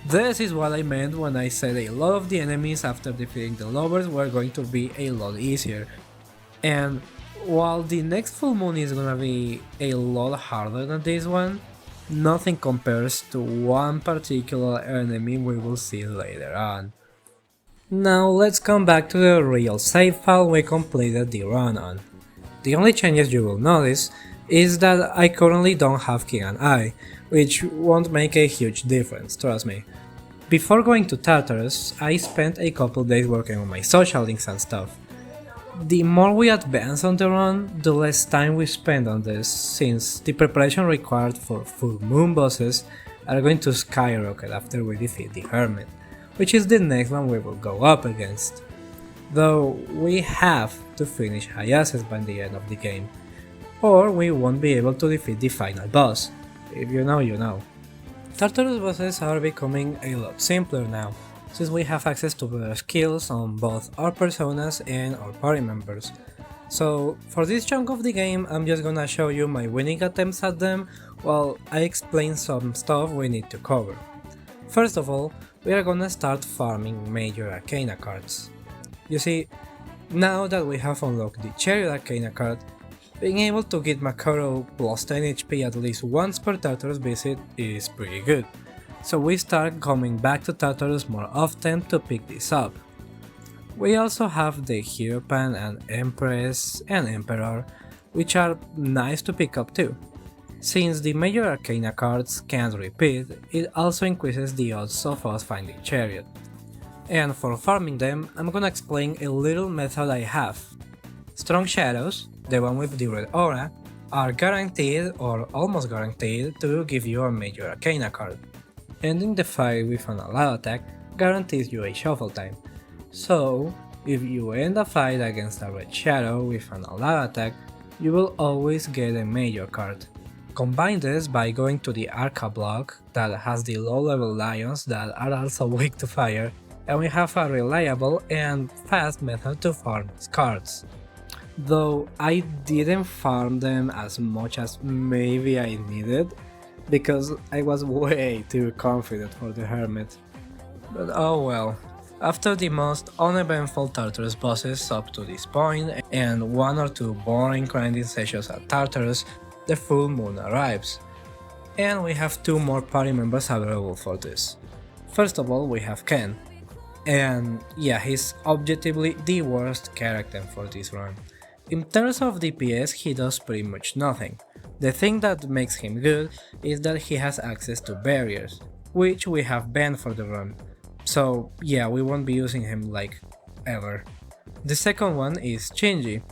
This is what I meant when I said a lot of the enemies after defeating the lovers were going to be a lot easier. And while the next full moon is gonna be a lot harder than this one, nothing compares to one particular enemy we will see later on. Now let's come back to the real save file we completed the run on. The only changes you will notice is that I currently don't have King and I, which won't make a huge difference, trust me. Before going to Tartarus, I spent a couple days working on my social links and stuff. The more we advance on the run, the less time we spend on this, since the preparation required for full moon bosses are going to skyrocket after we defeat the Hermit, which is the next one we will go up against. Though we have to finish Hayases by the end of the game, or we won't be able to defeat the final boss. If you know, you know. Tartarus bosses are becoming a lot simpler now, since we have access to better skills on both our personas and our party members. So for this chunk of the game, I'm just gonna show you my winning attempts at them while I explain some stuff we need to cover. First of all, we are gonna start farming major Arcana cards. You see, now that we have unlocked the Chariot Arcana card, being able to get Makaro plus 10 HP at least once per Tartarus visit is pretty good, so we start coming back to Tartarus more often to pick this up. We also have the Hieropant and Empress and Emperor, which are nice to pick up too. Since the major Arcana cards can't repeat, it also increases the odds of us finding Chariot. And for farming them, I'm gonna explain a little method I have. Strong Shadows, the one with the red aura, are guaranteed or almost guaranteed to give you a major Arcana card. Ending the fight with an allowed attack guarantees you a shuffle time. So, if you end a fight against a red shadow with an allowed attack, you will always get a major card. Combine this by going to the Arca block that has the low level lions that are also weak to fire, and we have a reliable and fast method to farm these cards. Though I didn't farm them as much as maybe I needed, because I was way too confident for the Hermit. But oh well. After the most uneventful Tartarus bosses up to this point, and one or two boring grinding sessions at Tartarus, the full moon arrives. And we have two more party members available for this. First of all, we have Ken. And yeah, he's objectively the worst character for this run. In terms of DPS, he does pretty much nothing. The thing that makes him good is that he has access to barriers, which we have banned for the run. So yeah, we won't be using him like ever. The second one is Shinji,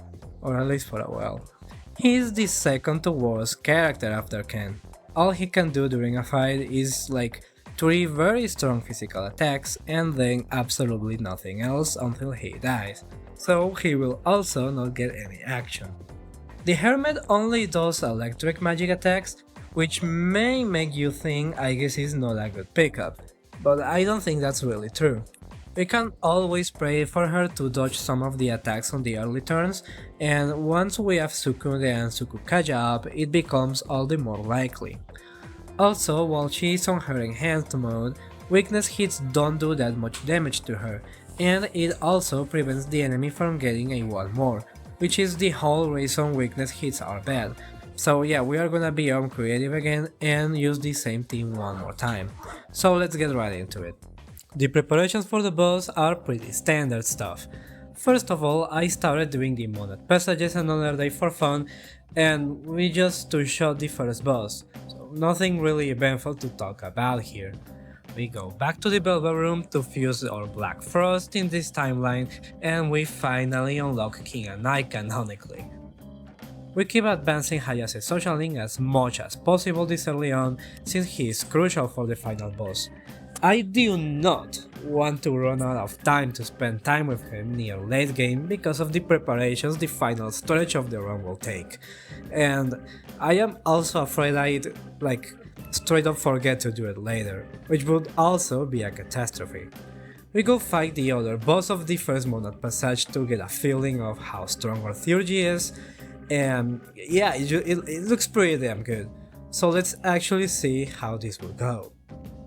or at least for a while. He is the second to worst character after Ken. All he can do during a fight is like 3 very strong physical attacks and then absolutely nothing else until he dies, so he will also not get any action. The Hermit only does electric magic attacks, which may make you think Aegis is not a good pickup, but I don't think that's really true. We can always pray for her to dodge some of the attacks on the early turns, and once we have Tsukunde and Tsukukaja up, it becomes all the more likely. Also, while she is on her enhanced mode, weakness hits don't do that much damage to her, and it also prevents the enemy from getting a 1 more, which is the whole reason weakness hits are bad. So yeah, we are gonna be on creative again and use the same team one more time. So let's get right into it. The preparations for the boss are pretty standard stuff. First of all, I started doing the Monad passages another day for fun, and we just two-shot the first boss, so nothing really eventful to talk about here. We go back to the Belva room to fuse our Black Frost in this timeline, and we finally unlock King Anai canonically. We keep advancing Hayase's social link as much as possible this early on, since he is crucial for the final boss. I do not want to run out of time to spend time with him near late game because of the preparations the final stretch of the run will take. And I am also afraid I'd straight up forget to do it later, which would also be a catastrophe. We go fight the other boss of the first Monad passage to get a feeling of how strong our theurgy is, and yeah, it looks pretty damn good. So let's actually see how this will go.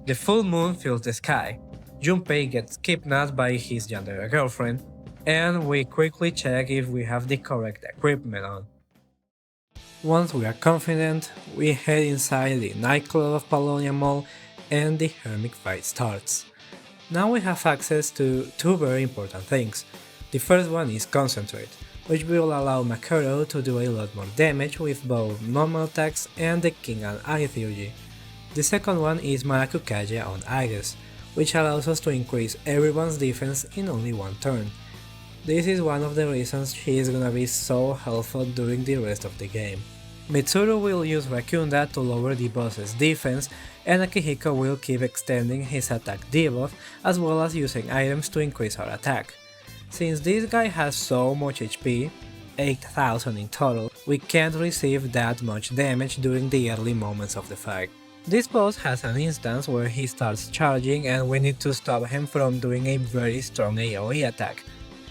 The full moon fills the sky, Junpei gets kidnapped by his yandere girlfriend, and we quickly check if we have the correct equipment on. Once we are confident, we head inside the nightclub of Palonia Mall and the Hermit fight starts. Now we have access to 2 very important things. The first one is Concentrate, which will allow Makuro to do a lot more damage with both normal attacks and the King and Ai theurgy. The second one is Marakukaja on Aegis, which allows us to increase everyone's defense in only 1 turn. This is one of the reasons she is gonna be so helpful during the rest of the game. Mitsuru will use Rakunda to lower the boss's defense, and Akihiko will keep extending his attack debuff as well as using items to increase her attack. Since this guy has so much HP, 8000 in total, we can't receive that much damage during the early moments of the fight. This boss has an instance where he starts charging and we need to stop him from doing a very strong AoE attack.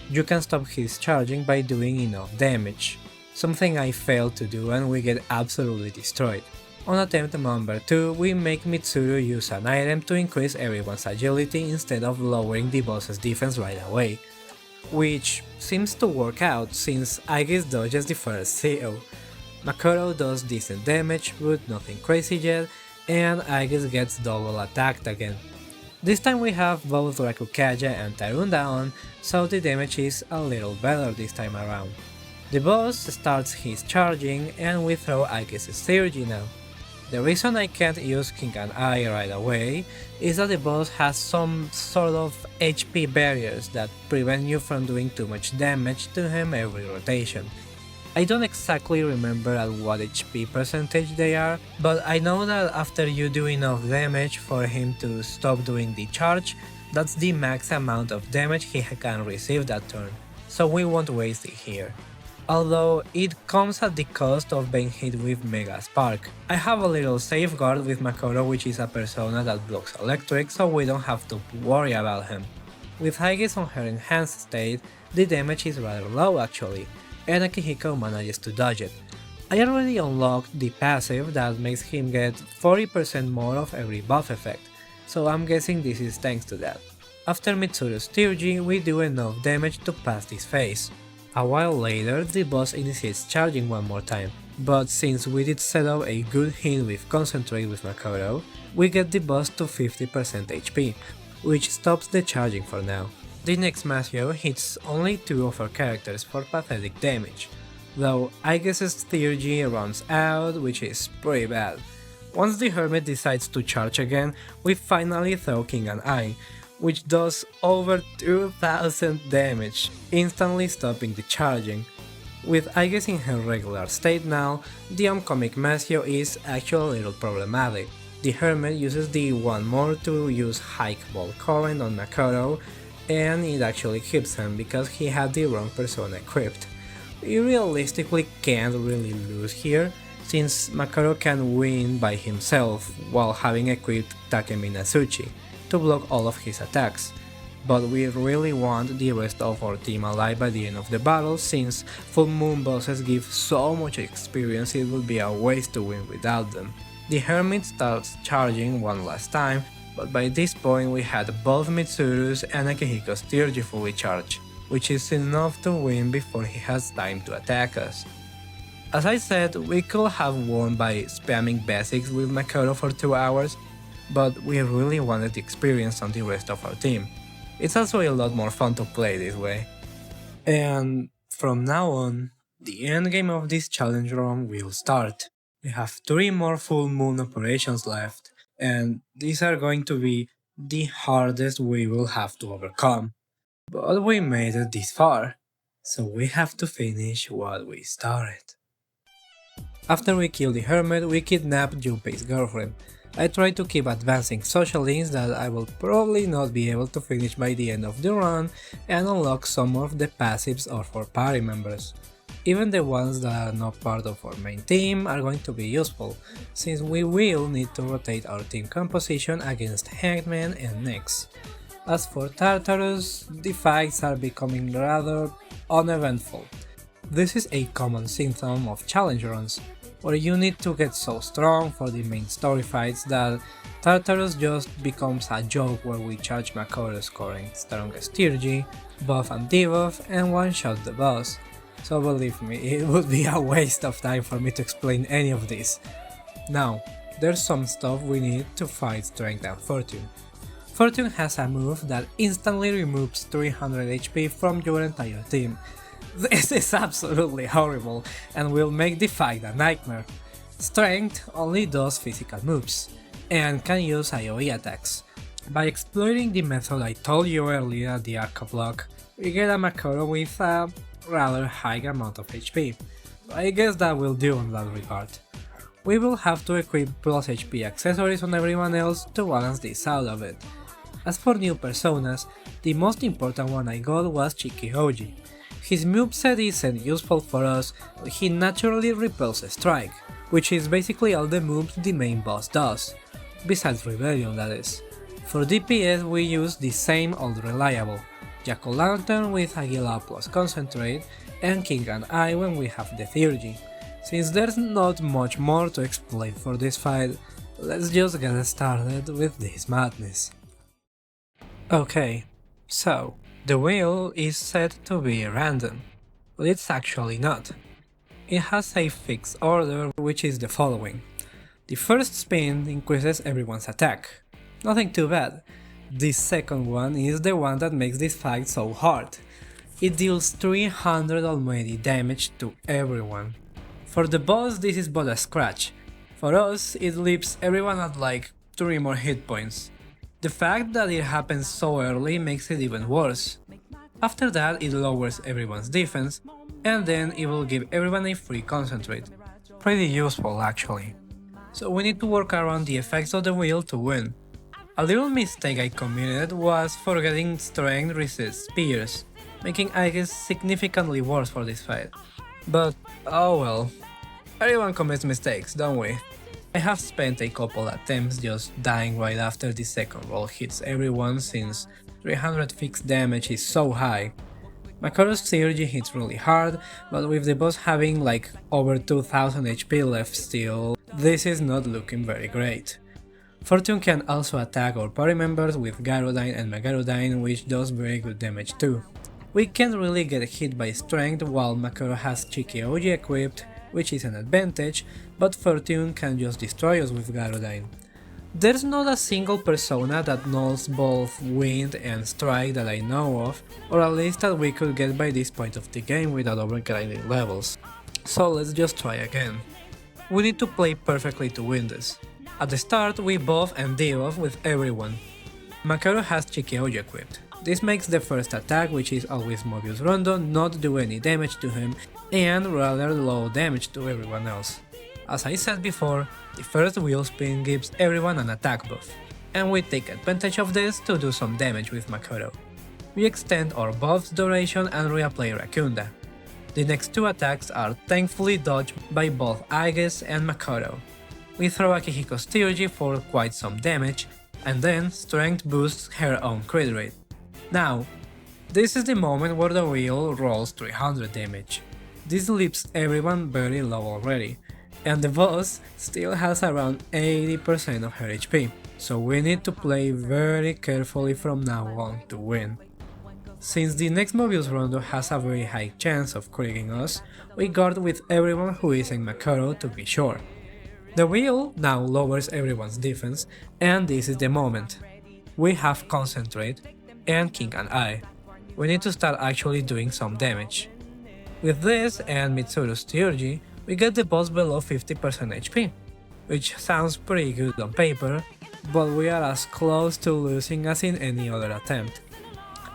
You can stop his charging by doing enough damage, something I failed to do and we get absolutely destroyed. On attempt number 2, we make Mitsuru use an item to increase everyone's agility instead of lowering the boss's defense right away, which seems to work out since Aegis dodges the first CO. Makuro does decent damage but nothing crazy yet, and Aegis gets double attacked again. This time we have both Rakukaja and Tarunda on, so the damage is a little better this time around. The boss starts his charging and we throw Aegis' theurgy now. The reason I can't use King and Ai right away is that the boss has some sort of HP barriers that prevent you from doing too much damage to him every rotation. I don't exactly remember at what HP percentage they are, but I know that after you do enough damage for him to stop doing the charge, that's the max amount of damage he can receive that turn, so we won't waste it here. although it comes at the cost of being hit with Mega Spark. I have a little safeguard with Makoto, which is a persona that blocks electric, so we don't have to worry about him. With Aegis on her enhanced state, the damage is rather low actually, and Akihiko manages to dodge it. I already unlocked the passive that makes him get 40% more of every buff effect, so I'm guessing this is thanks to that. After Mitsuru's Theurgy, we do enough damage to pass this phase. A while later, the boss initiates charging one more time, but since we did set up a good hit with Concentrate with Makoto, we get the boss to 50% HP, which stops the charging for now. The next Masio hits only 2 of our characters for pathetic damage, though I guess Theurgy runs out, which is pretty bad. Once the Hermit decides to charge again, we finally throw King and I, which does over 2000 damage, instantly stopping the charging. With Aegis in her regular state now, the oncoming Masio is actually a little problematic. The Hermit uses the one more to use Hike Ball Current on Makoto, and it actually hits him because he had the wrong persona equipped. We realistically can't really lose here, since Makoto can win by himself while having equipped Takemi Natsuchi to block all of his attacks, but we really want the rest of our team alive by the end of the battle, since full moon bosses give so much experience it would be a waste to win without them. The Hermit starts charging one last time, but by this point we had both Mitsuru's and Akihiko's Theurgy fully charged, which is enough to win before he has time to attack us. As I said, we could have won by spamming basics with Makoto for 2 hours, but we really wanted the experience on the rest of our team. It's also a lot more fun to play this way. And from now on, the endgame of this challenge run will start. We have 3 more full moon operations left, and these are going to be the hardest we will have to overcome. But we made it this far, so we have to finish what we started. After we kill the Hermit, we kidnap Junpei's girlfriend. I try to keep advancing social links that I will probably not be able to finish by the end of the run, and unlock some of the passives of our party members. Even the ones that are not part of our main team are going to be useful, since we will need to rotate our team composition against Hangman and Nyx. As for Tartarus, the fights are becoming rather uneventful. This is a common symptom of challenge runs, where you need to get so strong for the main story fights that Tartarus just becomes a joke where we charge Makoto scoring strongest Theurgy, buff and debuff, and one-shot the boss. So believe me, it would be a waste of time for me to explain any of this. Now, there's some stuff we need to fight Strength and Fortune. Fortune has a move that instantly removes 300 HP from your entire team. This is absolutely horrible and will make the fight a nightmare. Strength only does physical moves, and can use AoE attacks. By exploiting the method I told you earlier at the Arca block, we get a Makoto with a rather high amount of HP. I guess that will do in that regard. We will have to equip plus HP accessories on everyone else to balance this out of it. As for new personas, the most important one I got was Chiki-Hoji. His moveset isn't useful for us, but he naturally repels a strike, which is basically all the moves the main boss does, besides Rebellion that is. For DPS we use the same old reliable, Jack-O-Lantern with Aguila plus Concentrate, and King and I when we have the Theurgy. Since there's not much more to explain for this fight, let's just get started with this madness. Okay, so the wheel is set to be random, but it's actually not. It has a fixed order, which is the following. The first spin increases everyone's attack, nothing too bad. The second one is the one that makes this fight so hard. It deals 300 almighty damage to everyone. For the boss this is but a scratch, for us it leaves everyone at like 3 more hit points. The fact that it happens so early makes it even worse. After that it lowers everyone's defense, and then it will give everyone a free concentrate. Pretty useful actually. So we need to work around the effects of the wheel to win. A little mistake I committed was forgetting Strength resists spears, making Aegis significantly worse for this fight. But oh well, everyone commits mistakes, don't we? I have spent a couple attempts just dying right after the second roll hits everyone since 300 fixed damage is so high. Makoto's Theurgy hits really hard, but with the boss having like over 2000 HP left still, this is not looking very great. Fortune can also attack our party members with Gyrodyne and Megarodyne, which does very good damage too. We can't really get hit by Strength while Makoto has Chiki-Oji equipped, which is an advantage, but Fortune can just destroy us with Gyrodyne. There's not a single persona that knows both Wind and Strike that I know of, or at least that we could get by this point of the game without overgrinding levels. So let's just try again. We need to play perfectly to win this. At the start, we buff and debuff with everyone. Makoto has Chiki-Oji equipped. This makes the first attack, which is always Mobius Rondo, not do any damage to him, and rather low damage to everyone else. As I said before, the first wheel spin gives everyone an attack buff, and we take advantage of this to do some damage with Makoto. We extend our buff's duration and reapply Rakunda. The next two attacks are thankfully dodged by both Aegis and Makoto. We throw Akihiko's Theurgy for quite some damage, and then Strength boosts her own crit rate. Now, this is the moment where the wheel rolls 300 damage. This leaves everyone very low already, and the boss still has around 80% of her HP, so we need to play very carefully from now on to win. Since the next Mobius Rondo has a very high chance of critting us, we guard with everyone who isn't Makoto to be sure. The wheel now lowers everyone's defense, and this is the moment. We have Concentrate and King and I. We need to start actually doing some damage. With this and Mitsuru's Theurgy, we get the boss below 50% HP, which sounds pretty good on paper, but we are as close to losing as in any other attempt.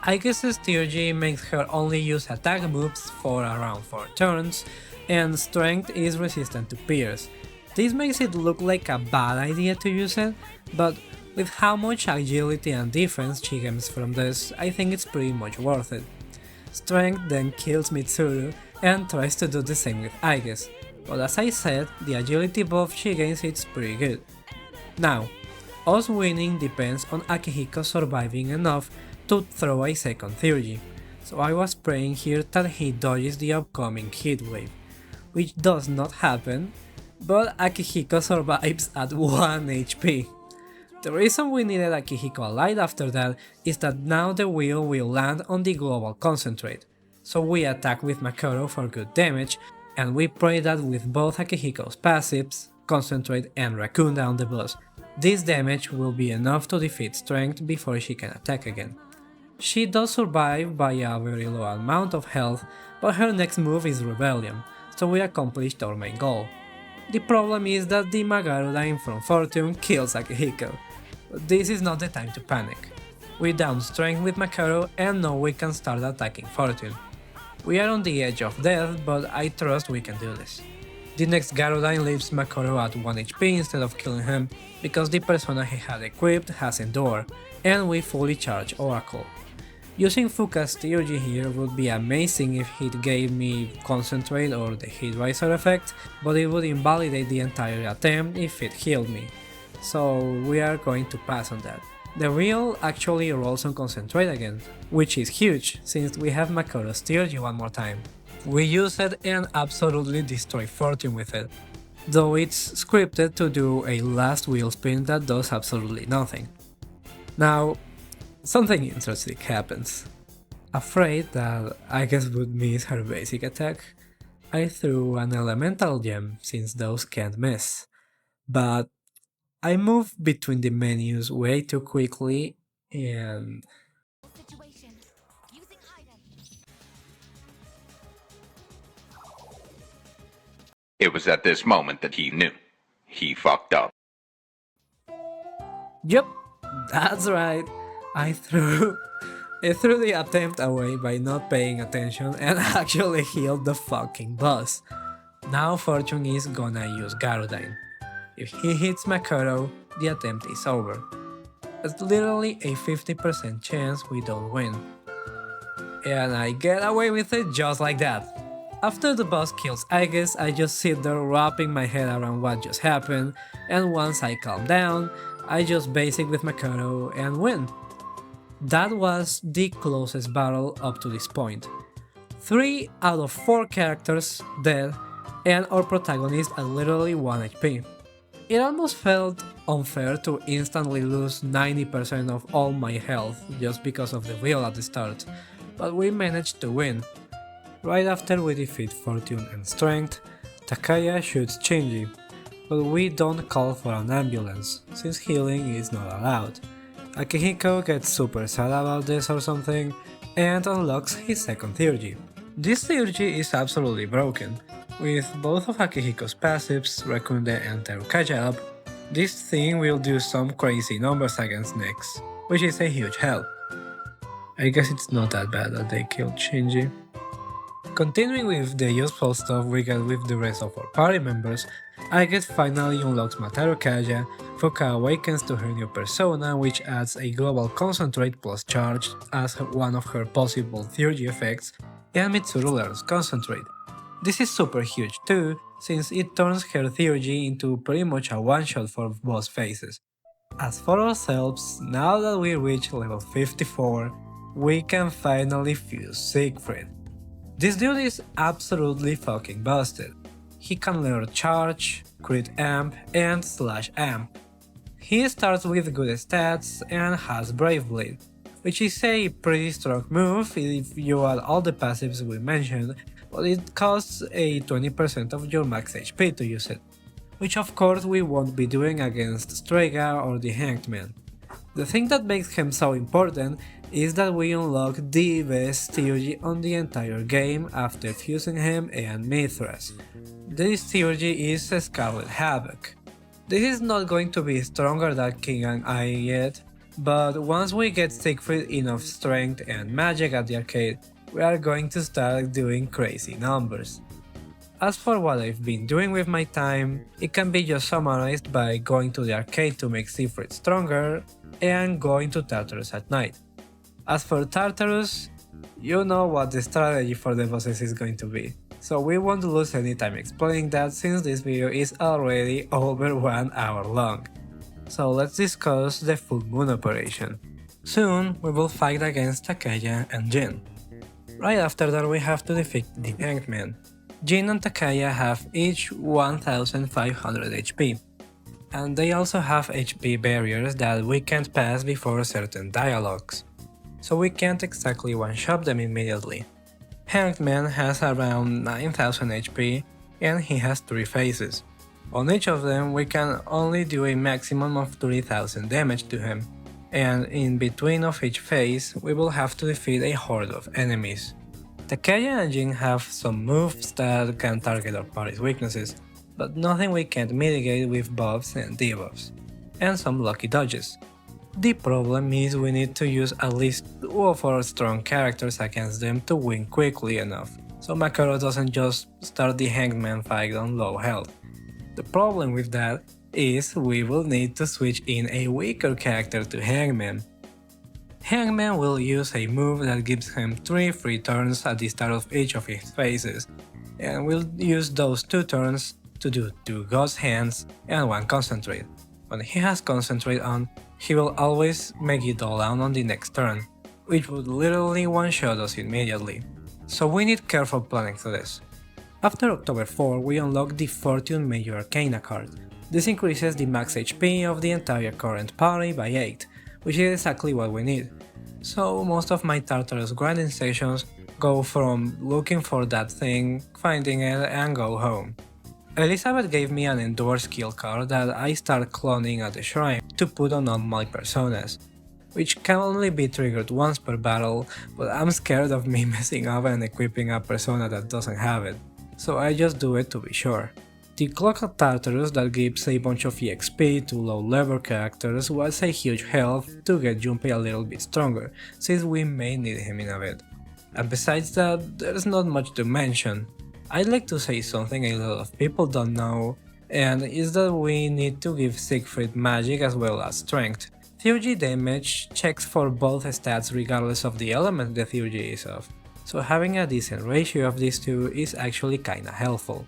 Aegis's Theurgy makes her only use attack moves for around 4 turns, and Strength is resistant to Pierce. This makes it look like a bad idea to use it, but with how much agility and defense she gains from this, I think it's pretty much worth it. Strength then kills Mitsuru and tries to do the same with Aegis, but as I said, the agility buff she gains is pretty good. Now, us winning depends on Akihiko surviving enough to throw a second Theurgy, so I was praying here that he dodges the upcoming heat wave, which does not happen, but Akihiko survives at 1 HP. The reason we needed Akihiko alive after that is that now the wheel will land on the global concentrate, so we attack with Makoto for good damage, and we pray that with both Akihiko's passives, concentrate and Rakunda on the boss, this damage will be enough to defeat Strength before she can attack again. She does survive by a very low amount of health, but her next move is Rebellion, so we accomplished our main goal. The problem is that the Magarudyne from Fortune kills Akihiko, but this is not the time to panic. We down Strength with Makoto and now we can start attacking Fortune. We are on the edge of death, but I trust we can do this. The next Garudyne leaves Makoto at 1 HP instead of killing him, because the persona he had equipped has Endure, and we fully charge Oracle. Using Fuka's Theurgy here would be amazing if it gave me Concentrate or the Heat Riser effect, but it would invalidate the entire attempt if it healed me, so we are going to pass on that. The wheel actually rolls on Concentrate again, which is huge since we have Makoto's Theurgy one more time. We use it and absolutely destroy Fortune with it, though it's scripted to do a last wheel spin that does absolutely nothing. Now, something interesting happens. Afraid that Aegis would miss her basic attack, I threw an elemental gem since those can't miss, but I moved between the menus way too quickly and... It was at this moment that he knew. He fucked up. Yup, that's right. I threw the attempt away by not paying attention and actually healed the fucking boss. Now Fortune is gonna use Garudyne. If he hits Makoto, the attempt is over. It's literally a 50% chance we don't win. And I get away with it just like that. After the boss kills Aegis, I just sit there wrapping my head around what just happened, and once I calm down, I just basic with Makoto and win. That was the closest battle up to this point. 3 out of 4 characters dead, and our protagonist at literally 1 HP. It almost felt unfair to instantly lose 90% of all my health just because of the wheel at the start, but we managed to win. Right after we defeat Fortune and Strenght, Takaya shoots Shinji, but we don't call for an ambulance, since healing is not allowed. Akihiko gets super sad about this or something, and unlocks his second Theurgy. This Theurgy is absolutely broken. With both of Akihiko's passives, Rakunde and Terukaya up, this thing will do some crazy numbers against Nyx, which is a huge help. I guess it's not that bad that they killed Shinji. Continuing with the useful stuff we get with the rest of our party members, Aegis finally unlocks Terukaya, Fuka awakens to her new persona, which adds a global concentrate plus charge as one of her possible Theurgy effects, and Mitsuru learns concentrate. This is super huge too, since it turns her Theurgy into pretty much a one-shot for boss phases. As for ourselves, now that we reach level 54, we can finally fuse Siegfried. This dude is absolutely fucking busted. He can learn charge, crit amp, and slash amp. He starts with good stats and has Brave Blade, which is a pretty strong move if you add all the passives we mentioned, but it costs a 20% of your max HP to use it, which of course we won't be doing against Strega or the Hanged Man. The thing that makes him so important is that we unlock the best Theurgy on the entire game after fusing him and Mithras. This Theurgy is Scarlet Havoc. This is not going to be stronger than King and I yet, but once we get Siegfried enough strength and magic at the arcade, we are going to start doing crazy numbers. As for what I've been doing with my time, it can be just summarized by going to the arcade to make Siegfried stronger and going to Tartarus at night. As for Tartarus, you know what the strategy for the bosses is going to be, so we won't lose any time explaining that since this video is already over 1 hour long. So let's discuss the full moon operation. Soon we will fight against Takaya and Jin. Right after that we have to defeat the Hanged Man. Jin and Takaya have each 1500 HP, and they also have HP barriers that we can't pass before certain dialogues, so we can't exactly one-shot them immediately. Hanged Man has around 9000 HP and he has 3 phases. On each of them we can only do a maximum of 3000 damage to him, and in between of each phase we will have to defeat a horde of enemies. Takaya and Jin have some moves that can target our party's weaknesses, but nothing we can't mitigate with buffs and debuffs, and some lucky dodges. The problem is we need to use at least 2 of our strong characters against them to win quickly enough, so Makoto doesn't just start the Hanged Man fight on low health. The problem with that is we will need to switch in a weaker character to Hangman. Hangman will use a move that gives him 3 free turns at the start of each of his phases, and will use those 2 turns to do 2 Ghost Hands and 1 Concentrate. When he has Concentrate on, he will always make it all down on the next turn, which would literally one-shot us immediately. So we need careful planning for this. After October 4 we unlock the Fortune Major Arcana card. This increases the max HP of the entire current party by 8, which is exactly what we need. So most of my Tartarus grinding sessions go from looking for that thing, finding it and go home. Elizabeth gave me an Endure skill card that I start cloning at the shrine to put on all my personas, which can only be triggered once per battle, but I'm scared of me messing up and equipping a persona that doesn't have it, so I just do it to be sure. The Clock of Tartarus that gives a bunch of EXP to low level characters was a huge help to get Junpei a little bit stronger, since we may need him in a bit. And besides that, there's not much to mention. I'd like to say something a lot of people don't know, and is that we need to give Siegfried magic as well as strength. Theurgy damage checks for both stats regardless of the element the Theurgy is of, so having a decent ratio of these two is actually kinda helpful.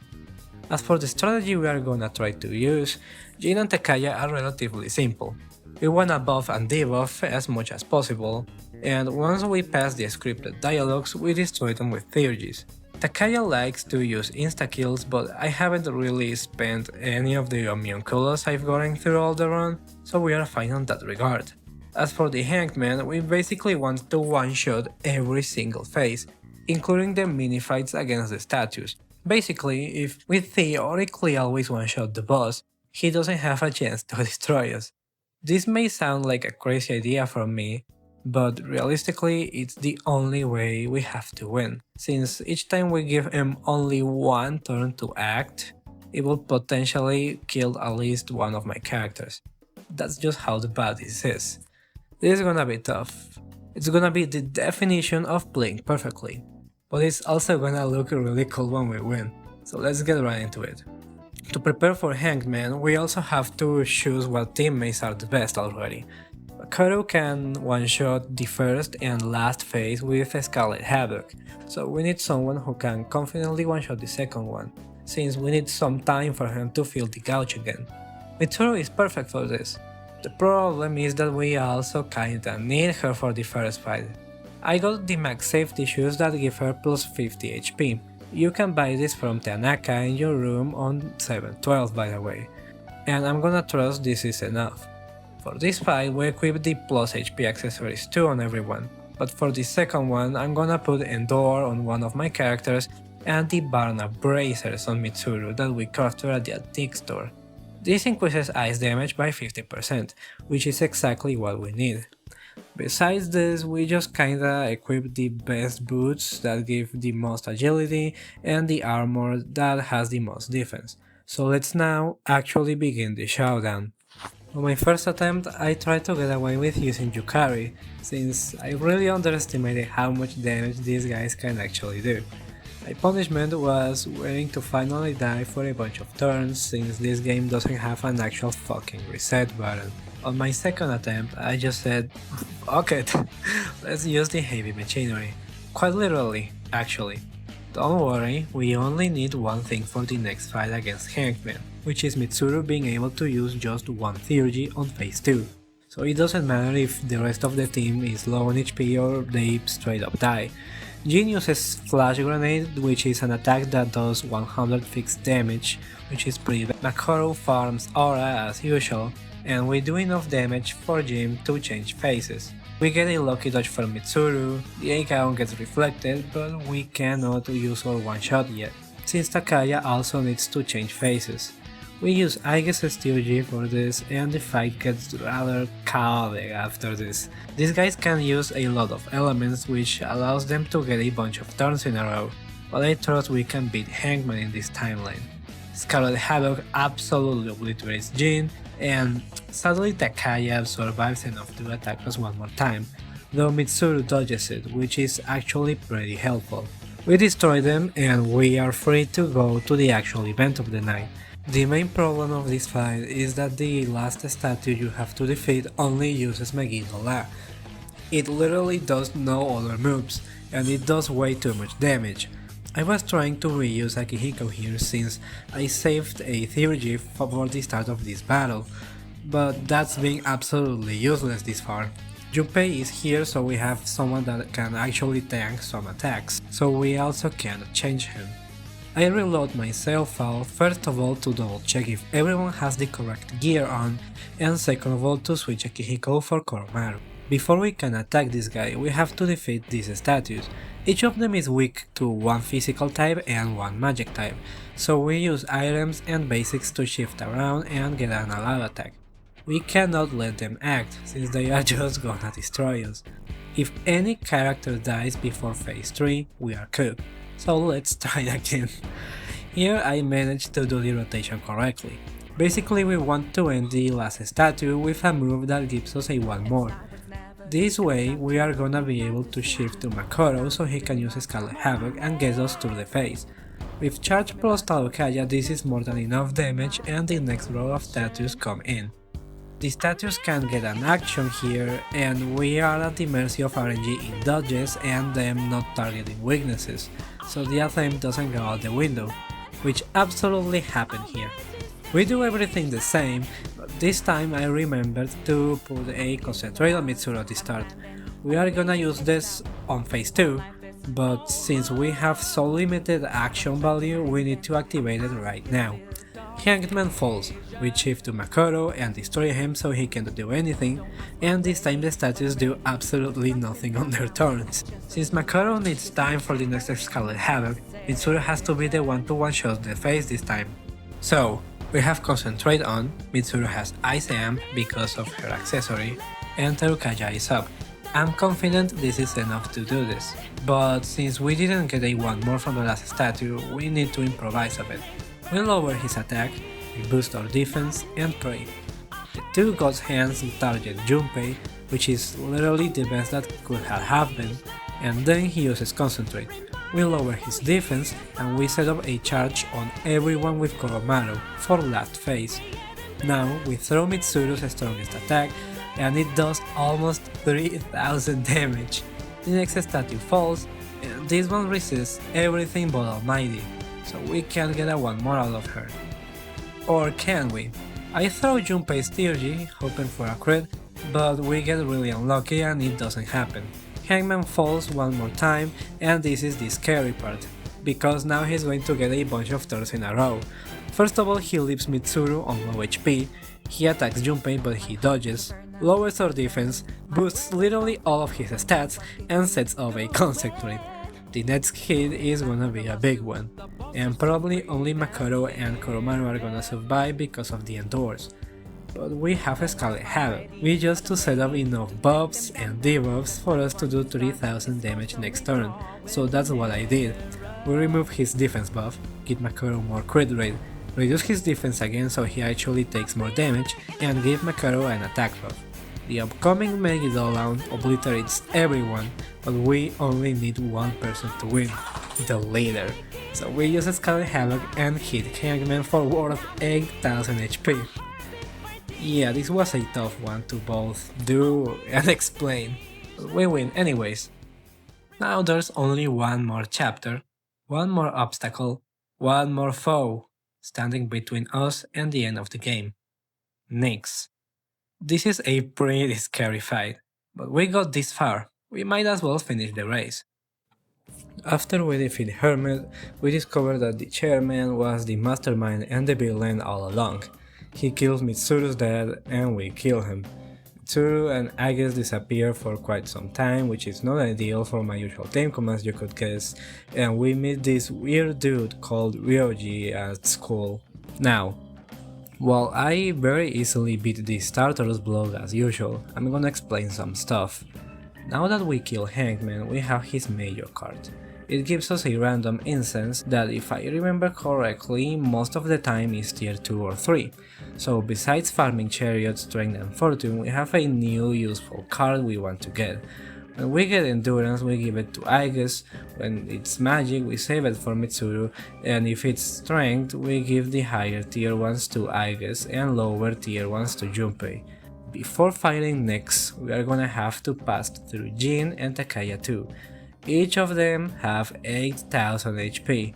As for the strategy we are gonna try to use, Jin and Takaya are relatively simple. We want a buff and debuff as much as possible, and once we pass the scripted dialogues, we destroy them with theurgies. Takaya likes to use insta-kills, but I haven't really spent any of the homunculus I've gotten through all the run, so we are fine on that regard. As for the Hanged Man, we basically want to one-shot every single phase, including the mini-fights against the statues. Basically, if we theoretically always one-shot the boss, he doesn't have a chance to destroy us. This may sound like a crazy idea from me, but realistically it's the only way we have to win, since each time we give him only one turn to act, it will potentially kill at least one of my characters. That's just how bad this is. This is gonna be tough. It's gonna be the definition of playing perfectly, but it's also gonna look really cool when we win, so let's get right into it. To prepare for Hanged Man, we also have to choose what teammates are the best already. Makoto can one-shot the first and last phase with Scarlet Havoc, so we need someone who can confidently one-shot the second one, since we need some time for him to feel the gouge again. Mitsuru is perfect for this. The problem is that we also kinda need her for the first fight. I got the max safety shoes that give her plus 50 HP. You can buy this from Tanaka in your room on 712 by the way, and I'm gonna trust this is enough. For this fight we equip the plus HP accessories too on everyone, but for the second one I'm gonna put Endor on one of my characters and the Barna bracers on Mitsuru that we crafted at the antique store. This increases ice damage by 50%, which is exactly what we need. Besides this, we just kinda equip the best boots that give the most agility and the armor that has the most defense. So let's now actually begin the showdown. On my first attempt, I tried to get away with using Yukari, since I really underestimated how much damage these guys can actually do. My punishment was waiting to finally die for a bunch of turns, since this game doesn't have an actual fucking reset button. On my second attempt, I just said, fuck it, let's use the heavy machinery. Quite literally, actually. Don't worry, we only need one thing for the next fight against Hanged Man, which is Mitsuru being able to use just one theurgy on phase 2. So it doesn't matter if the rest of the team is low on HP or they straight up die. Jin uses Flash Grenade, which is an attack that does 100 fixed damage, which is pretty bad. Makoto farms Aura as usual, and we do enough damage for Jin to change phases. We get a lucky dodge from Mitsuru, the A-Count gets reflected, but we cannot use our one-shot yet, since Takaya also needs to change phases. We use Aigis' Theurgy for this, and the fight gets rather chaotic after this. These guys can use a lot of elements, which allows them to get a bunch of turns in a row, but I trust we can beat Hangman in this timeline. Scarlet Havoc absolutely obliterates Jin, and sadly Takaya survives enough to attack us one more time, though Mitsuru dodges it, which is actually pretty helpful. We destroy them and we are free to go to the actual event of the night. The main problem of this fight is that the last statue you have to defeat only uses Megiddo. It literally does no other moves, and it does way too much damage. I was trying to reuse Akihiko here since I saved a theurgy for the start of this battle, but that's being absolutely useless this far. Junpei is here so we have someone that can actually tank some attacks, so we also cannot change him. I reload myself first of all to double check if everyone has the correct gear on, and second of all to switch Akihiko for Koromaru. Before we can attack this guy, we have to defeat these statues. Each of them is weak to one physical type and one magic type, so we use items and basics to shift around and get an allowed attack. We cannot let them act, since they are just gonna destroy us. If any character dies before phase 3, we are cooked. So let's try again. Here I managed to do the rotation correctly. Basically we want to end the last statue with a move that gives us a 1 more. This way we are gonna be able to shift to Makoto so he can use Scarlet Havoc and get us through the phase. With Charge plus Talukaya this is more than enough damage and the next row of statues come in. The statues can get an action here, and we are at the mercy of RNG in dodges and them not targeting weaknesses, so the attempt doesn't go out the window, which absolutely happened here. We do everything the same, but this time I remembered to put a concentrate on Mitsuru at the start. We are gonna use this on phase 2, but since we have so limited action value, we need to activate it right now. Hangman falls, we shift to Makoto and destroy him so he can't do anything, and this time the statues do absolutely nothing on their turns. Since Makoto needs time for the next Scarlet Havoc, Mitsuru has to be the one to one-shot the face this time. So, we have Concentrate on, Mitsuru has Ice Amp because of her accessory, and Terukaya is up. I'm confident this is enough to do this, but since we didn't get a one more from the last statue, we need to improvise a bit. We lower his attack, we boost our defense, and pray. The two God's Hands target Junpei, which is literally the best that could have happened, and then he uses Concentrate. We lower his defense, and we set up a charge on everyone with Koromaru for last phase. Now we throw Mitsuru's strongest attack, and it does almost 3000 damage. The next statue falls, and this one resists everything but Almighty, so we can't get a one more out of her. Or can we? I throw Junpei's Theurgy, hoping for a crit, but we get really unlucky and it doesn't happen. Hangman falls one more time, and this is the scary part, because now he's going to get a bunch of turns in a row. First of all, he leaves Mitsuru on low HP, he attacks Junpei but he dodges, lowers our defense, boosts literally all of his stats, and sets off a Concentrate. The next hit is gonna be a big one, and probably only Makoto and Koromaru are gonna survive because of the endures. But we have a Scarlet Havoc, we just to set up enough buffs and debuffs for us to do 3000 damage next turn, so that's what I did. We remove his defense buff, give Makoto more crit rate, reduce his defense again so he actually takes more damage, and give Makoto an attack buff. The upcoming Megidolon obliterates everyone, but we only need one person to win, the leader. So we use Scarlet Havoc and hit Hangman for worth 8000 HP. Yeah, this was a tough one to both do and explain, but we win anyways. Now there's only one more chapter, one more obstacle, one more foe, standing between us and the end of the game. Nyx. This is a pretty scary fight, but we got this far, we might as well finish the race. After we defeat Hermit, we discover that the chairman was the mastermind and the villain all along. He kills Mitsuru's dad and we kill him. Mitsuru and Aegis disappear for quite some time, which is not ideal for my usual team commands you could guess, and we meet this weird dude called Ryoji at school. Now, while I very easily beat the starter's blow as usual, I'm gonna explain some stuff. Now that we kill Hangman, we have his major card. It gives us a random incense that, if I remember correctly, most of the time is tier 2 or 3. So besides farming Chariot, Strength and Fortune, we have a new useful card we want to get. When we get Endurance, we give it to Aegis, when it's Magic, we save it for Mitsuru, and if it's Strength, we give the higher tier ones to Aegis and lower tier ones to Junpei. Before fighting Nyx, we are gonna have to pass through Jin and Takaya too. Each of them have 8000 HP.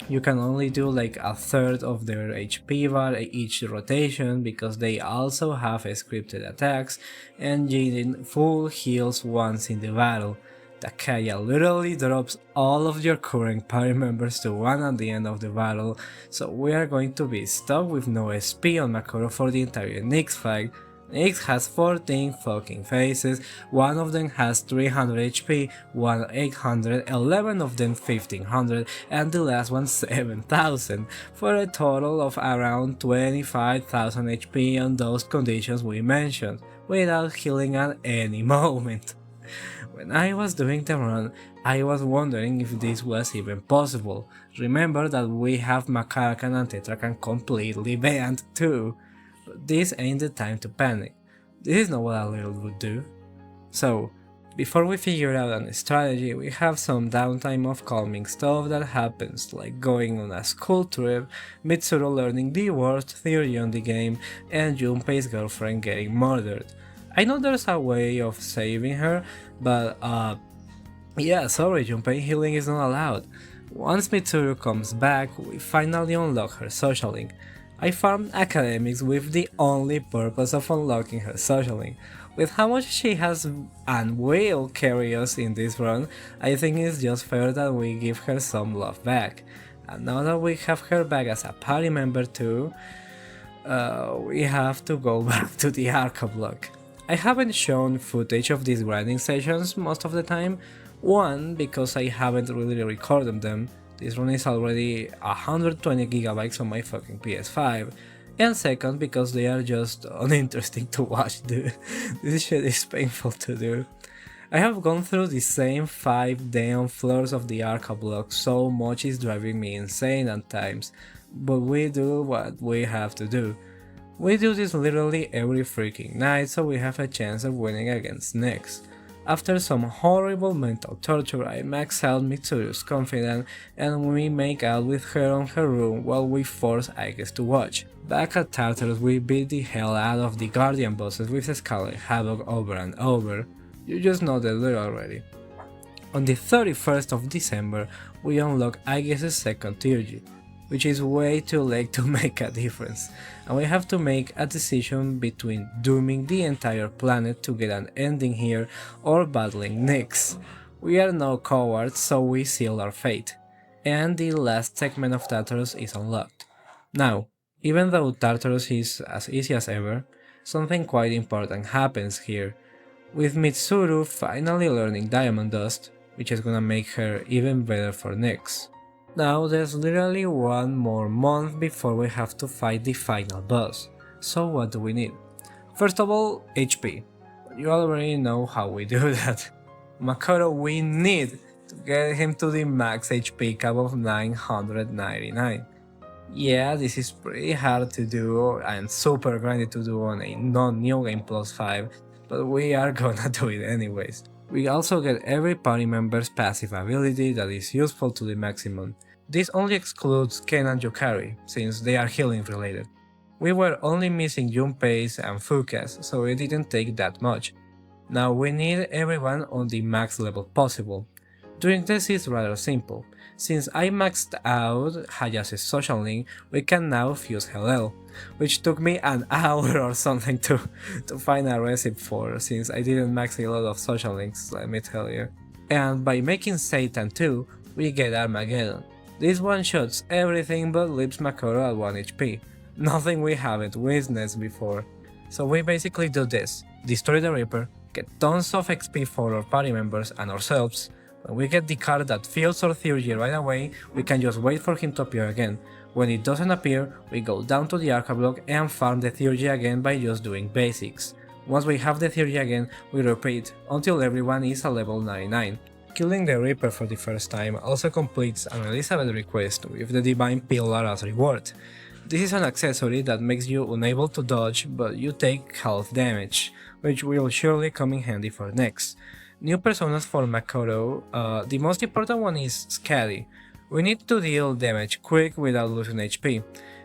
You can only do like a third of their HP bar each rotation because they also have scripted attacks, and Jin full heals once in the battle. Takaya literally drops all of your current party members to 1 at the end of the battle, so we are going to be stuck with no SP on Makoto for the entire Nyx fight. Nyx has 14 fucking faces, one of them has 300 HP, one 800, 11 of them 1500, and the last one 7000, for a total of around 25,000 HP on those conditions we mentioned, without healing at any moment. When I was doing the run, I was wondering if this was even possible. Remember that we have Makarakan and Tetrakan completely banned too. But this ain't the time to panic. This is not what a little would do. So, Before we figure out a strategy, we have some downtime of calming stuff that happens, like going on a school trip, Mitsuru learning the worst theory on the game, and Junpei's girlfriend getting murdered. I know there's a way of saving her, but yeah, sorry Junpei, healing is not allowed. Once Mitsuru comes back, we finally unlock her social link. I farmed academics with the only purpose of unlocking her social link. With how much she has and will carry us in this run, I think it's just fair that we give her some love back. And now that we have her back as a party member too, we have to go back to the Arca block. I haven't shown footage of these grinding sessions most of the time, one because I haven't really recorded them, this run is already 120 gigabytes on my fucking PS5, and second because they are just uninteresting to watch, dude. This shit is painful to do. I have gone through the same 5 damn floors of the Arca block, so much is driving me insane at times, but we do what we have to do. We do this literally every freaking night, so we have a chance of winning against Nyx. After some horrible mental torture, I max out Mitsuru's confidence and we make out with her on her room while we force Aigis to watch. Back at Tartarus, we beat the hell out of the Guardian bosses with Scarlet Havoc over and over. You just know the drill already. On the 31st of December, we unlock Aigis' second Theurgy, which is way too late to make a difference, and we have to make a decision between dooming the entire planet to get an ending here or battling Nyx. We are no cowards, so we seal our fate, and the last segment of Tartarus is unlocked. Now, even though Tartarus is as easy as ever, something quite important happens here, with Mitsuru finally learning Diamond Dust, which is gonna make her even better for Nyx. Now there's literally one more month before we have to fight the final boss, so what do we need? First of all, HP. You already know how we do that. Makoto, we need to get him to the max HP cap of 999. Yeah, this is pretty hard to do and super grindy to do on a non-new game plus 5, but we are gonna do it anyways. We also get every party member's passive ability that is useful to the maximum. This only excludes Ken and Yukari, since they are healing related. We were only missing Junpei's and Fuka's, so it didn't take that much. Now we need everyone on the max level possible. Doing this is rather simple. Since I maxed out Hayase's social link, we can now fuse Hellel, which took me an hour or something to find a recipe for, since I didn't max a lot of social links, let me tell you. And by making Satan too, we get Armageddon. This one shots everything but leaves Makoto at 1 HP, nothing we haven't witnessed before. So we basically do this, destroy the Reaper, get tons of XP for our party members and ourselves. When we get the card that fills our Theurgy right away, we can just wait for him to appear again. When it doesn't appear, we go down to the Arca block and farm the Theurgy again by just doing basics. Once we have the Theurgy again, we repeat until everyone is a level 99. Killing the Reaper for the first time also completes an Elizabeth request with the Divine Pillar as reward. This is an accessory that makes you unable to dodge, but you take health damage, which will surely come in handy for Nyx. New personas for Makoto, the most important one is Scally. We need to deal damage quick without losing HP.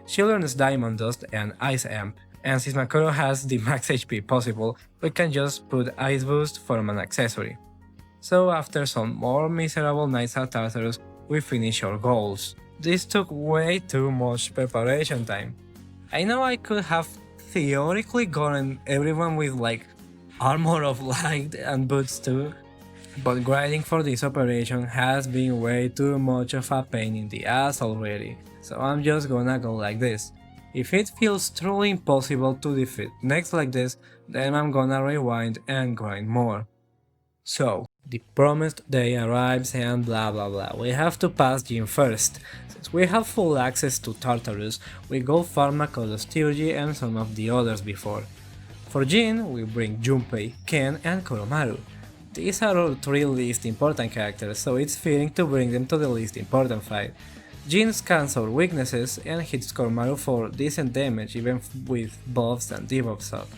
She learns Diamond Dust and Ice Amp, and since Makoto has the max HP possible, we can just put Ice Boost from an accessory. So after some more miserable nights at Tartarus, we finish our goals. This took way too much preparation time. I know I could have theoretically gotten everyone with like armor of light and boots too, but grinding for this operation has been way too much of a pain in the ass already, so I'm just gonna go like this. If it feels truly impossible to defeat Nyx like this, then I'm gonna rewind and grind more. So, the promised day arrives and blah blah blah, we have to pass Jin first. Since we have full access to Tartarus, we go farm Makoto's Theurgy and some of the others before. For Jin, we bring Junpei, Ken and Koromaru. These are our 3 least important characters, so it's fitting to bring them to the least important fight. Jin scans our weaknesses and hits Koromaru for decent damage even with buffs and debuffs up.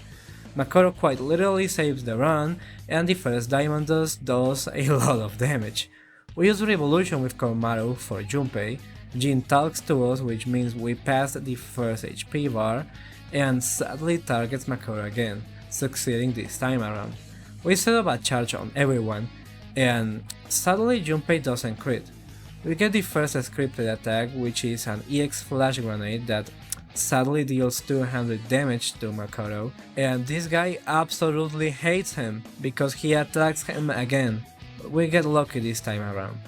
Makoto quite literally saves the run, and the first Diamond Dust does a lot of damage. We use Revolution with Koromaru for Junpei, Jin talks to us, which means we passed the first HP bar, and sadly targets Makoto again, succeeding this time around. We set up a charge on everyone, and sadly Junpei doesn't crit. We get the first scripted attack, which is an EX flash grenade that sadly deals 200 damage to Makoto, and this guy absolutely hates him because he attacks him again, but we get lucky this time around.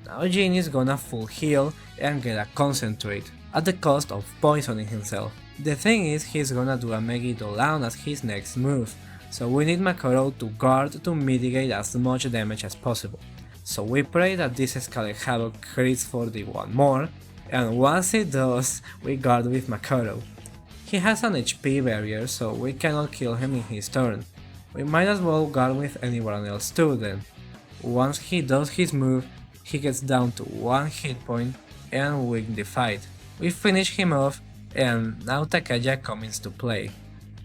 Now Jin is gonna full heal and get a concentrate, at the cost of poisoning himself. The thing is, he's gonna do a Megiddo down as his next move, so we need Makoto to guard to mitigate as much damage as possible. So we pray that this Scarlet Havoc crits for the one more, and once it does, we guard with Makoto. He has an HP barrier, so we cannot kill him in his turn. We might as well guard with anyone else too then. Once he does his move, he gets down to 1 hit point and win the fight. We finish him off, and now Takaya comes to play.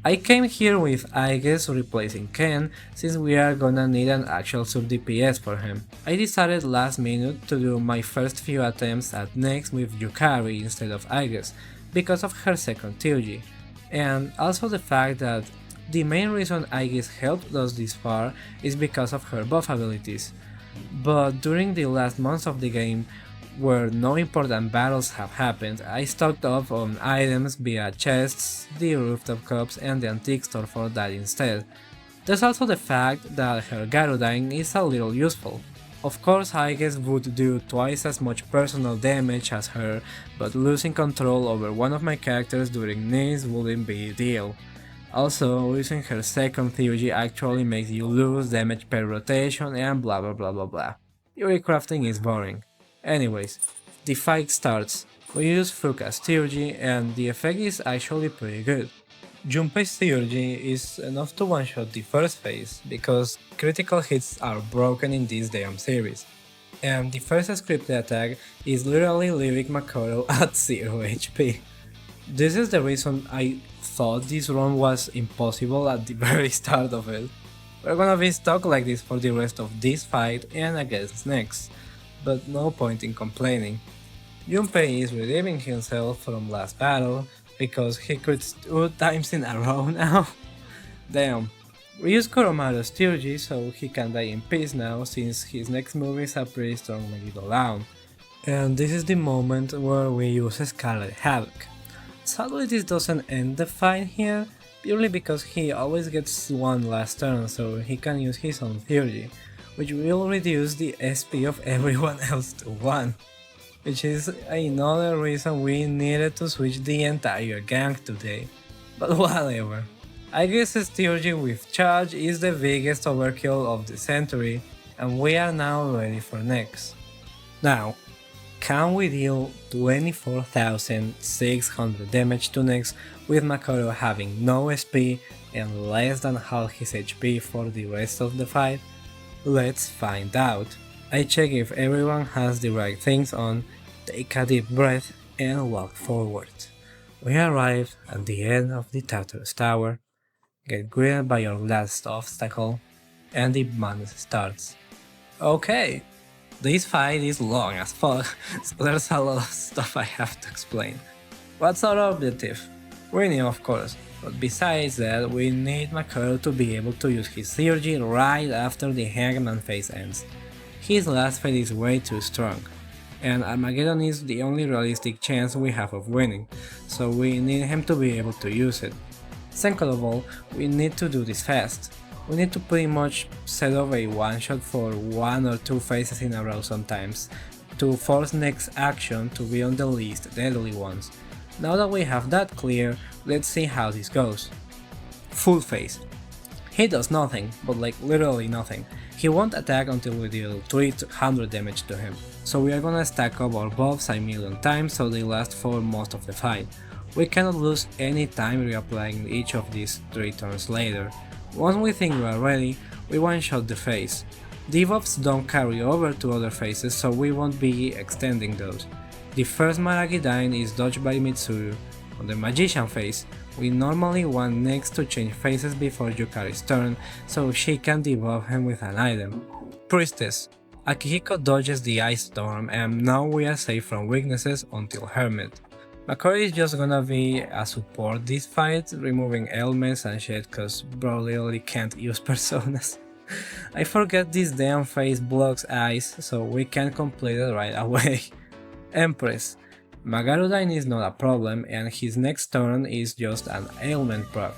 I came here with Aigis replacing Ken, since we are gonna need an actual sub DPS for him. I decided last minute to do my first few attempts at next with Yukari instead of Aigis, because of her second Tyuji, and also the fact that the main reason Aigis helped us this far is because of her buff abilities. But during the last months of the game, where no important battles have happened, I stocked up on items via chests, the rooftop cups and the antique store for that instead. There's also the fact that her Garudine is a little useful. Of course Aigis would do twice as much personal damage as her, but losing control over one of my characters during needs wouldn't be ideal. Also, using her second Tyuji actually makes you lose damage per rotation and blah blah blah blah blah. Yuri crafting is boring. Anyways, the fight starts. We use Fuka's Tyuji and the effect is actually pretty good. Junpei's Tyuji is enough to one-shot the first phase, because critical hits are broken in this damn series. And the first scripted attack is literally leaving Makoto at 0 HP. This is the reason I thought this run was impossible at the very start of it. We're gonna be stuck like this for the rest of this fight and against next, but no point in complaining. Junpei is redeeming himself from last battle, because he crits 2 times in a row now. Damn. We use Koromaru's Tyuji so he can die in peace now, since his next move is a pretty strong Megiddo down. And this is the moment where we use Scarlet Havoc. Sadly this doesn't end the fight here, purely because he always gets one last turn so he can use his own Tyuji, which will reduce the SP of everyone else to 1. Which is another reason we needed to switch the entire gang today. But whatever. I guess Tyuji with charge is the biggest overkill of the century, and we are now ready for next. Now, can we deal 24,600 damage to next with Makoto having no SP and less than half his HP for the rest of the fight? Let's find out. I check if everyone has the right things on, take a deep breath and walk forward. We arrive at the end of the Tartarus Tower, get greeted by your last obstacle, and the madness starts. Okay, this fight is long as fuck, so there's a lot of stuff I have to explain. What's our objective? Winning, of course, but besides that we need Makoto to be able to use his Theurgy right after the Hangman phase ends. His last phase is way too strong, and Armageddon is the only realistic chance we have of winning, so we need him to be able to use it. Second of all, we need to do this fast. We need to pretty much set up a one-shot for 1 or 2 phases in a row sometimes, to force next action to be on the least deadly ones. Now that we have that clear, let's see how this goes. Full phase. He does nothing, but like literally nothing. He won't attack until we deal 300 damage to him, so we are gonna stack up our buffs a million times so they last for most of the fight. We cannot lose any time reapplying each of these 3 turns later. Once we think we are ready, we one-shot the phase. Debuffs don't carry over to other phases, so we won't be extending those. The first Maragidine is dodged by Mitsuru. On the Magician phase, We normally want Nyx to change faces before Yukari's turn, so she can debuff him with an item. Priestess. Akihiko dodges the Ice Storm, and now we are safe from weaknesses until Hermit. Makori is just gonna be a support this fight, removing ailments and shit cause bro literally can't use personas. I forget this damn face blocks ice, so we can complete it right away. Empress. Magarudyne is not a problem, and his next turn is just an ailment proc.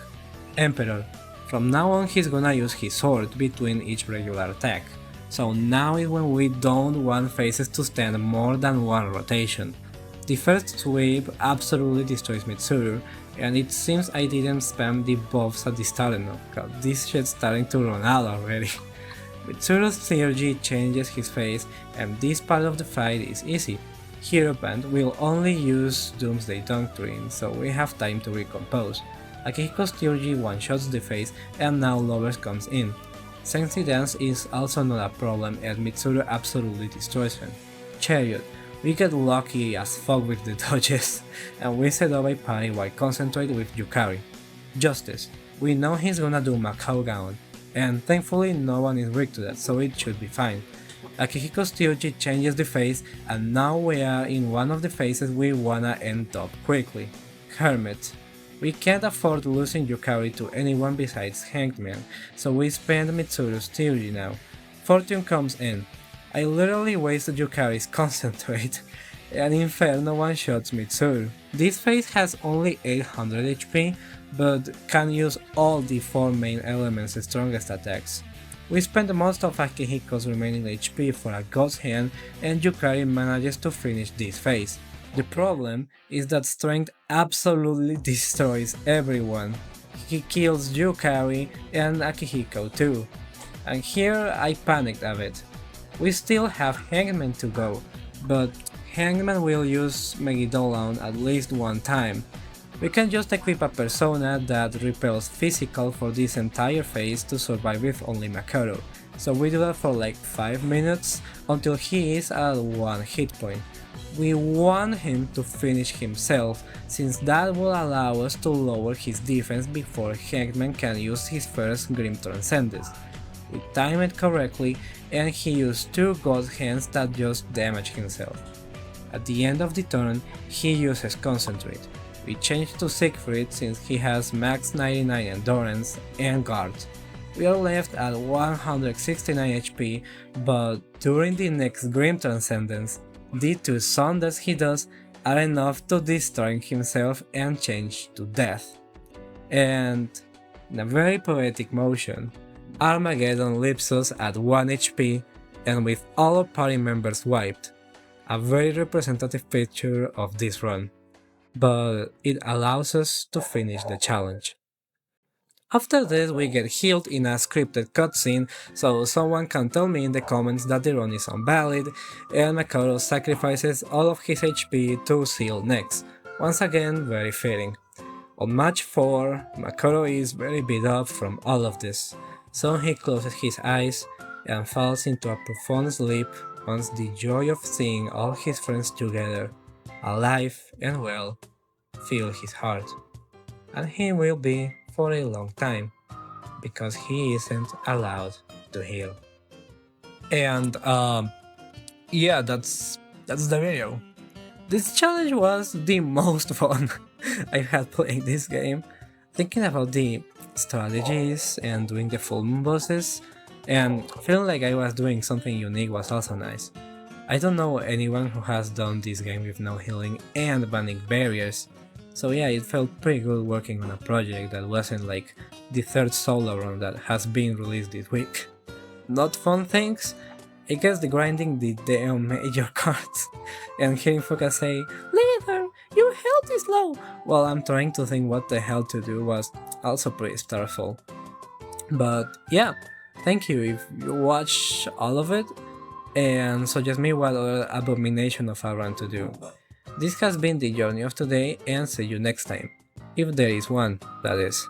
Emperor. From now on he's gonna use his sword between each regular attack, so now is when we don't want faces to stand more than one rotation. The first sweep absolutely destroys Mitsuru, and it seems I didn't spam the buffs at the start enough, cause this shit's starting to run out already. Mitsuru's theurgy changes his face, and this part of the fight is easy. Hieropant will only use Doomsday Doctrine, so we have time to recompose. Akihiko's theurgy one-shots the face, and now Lovers comes in. Sensi Dance is also not a problem, and Mitsuru absolutely destroys him. Chariot. We get lucky as fuck with the dodges, and we set up a party while concentrate with Yukari. Justice. We know he's gonna do Macau Gown, and thankfully no one is weak to that, so it should be fine. Akihiko's theurgy changes the phase, and now we are in one of the phases we wanna end up quickly. Hermit. We can't afford losing Yukari to anyone besides Hangman, so we spend Mitsuru's theurgy now. Fortune comes in. I literally wasted Yukari's concentrate, and Inferno one-shots Mitsuru. This phase has only 800 HP, but can use all the 4 main elements' strongest attacks. We spend most of Akihiko's remaining HP for a God's Hand, and Yukari manages to finish this phase. The problem is that Strenght absolutely destroys everyone. He kills Yukari and Akihiko too. And here I panicked a bit. We still have Hangman to go, but Hangman will use Megidolon at least one time. We can just equip a persona that repels physical for this entire phase to survive with only Makoto, so we do that for like 5 minutes until he is at 1 hit point. We want him to finish himself, since that will allow us to lower his defense before Hangman can use his first Grim Transcendence. We time it correctly, and he used 2 God Hands that just damage himself. At the end of the turn, he uses Concentrate. We change to Siegfried since he has max 99 endurance and guard. We are left at 169 HP, but during the next Grim Transcendence, the 2 Sundays he does are enough to destroy himself and change to death. And in a very poetic motion, Armageddon leaves us at 1 HP and with all our party members wiped. A very representative picture of this run, but it allows us to finish the challenge. After this we get healed in a scripted cutscene, so someone can tell me in the comments that the run is invalid, and Makoto sacrifices all of his HP to seal Nyx. Once again, very fitting. On match 4, Makoto is very beat up from all of this, so he closes his eyes and falls into a profound sleep once the joy of seeing all his friends together, alive and well, fill his heart. And he will be for a long time, because he isn't allowed to heal. And yeah, that's the video. This challenge was the most fun I've had playing this game. Thinking about the strategies and doing the full moon bosses, and feeling like I was doing something unique was also nice. I don't know anyone who has done this game with no healing and banning barriers, so yeah, it felt pretty good working on a project that wasn't like the 3rd solo run that has been released this week. Not fun things? I guess the grinding the damn major cards, and hearing Fuka say, "Leader, your health is low," while I'm trying to think what the hell to do was also pretty starful. But yeah, thank you if you watch all of it, and suggest me what other abomination of a run to do. This has been the journey of today, and see you next time. If there is one, that is.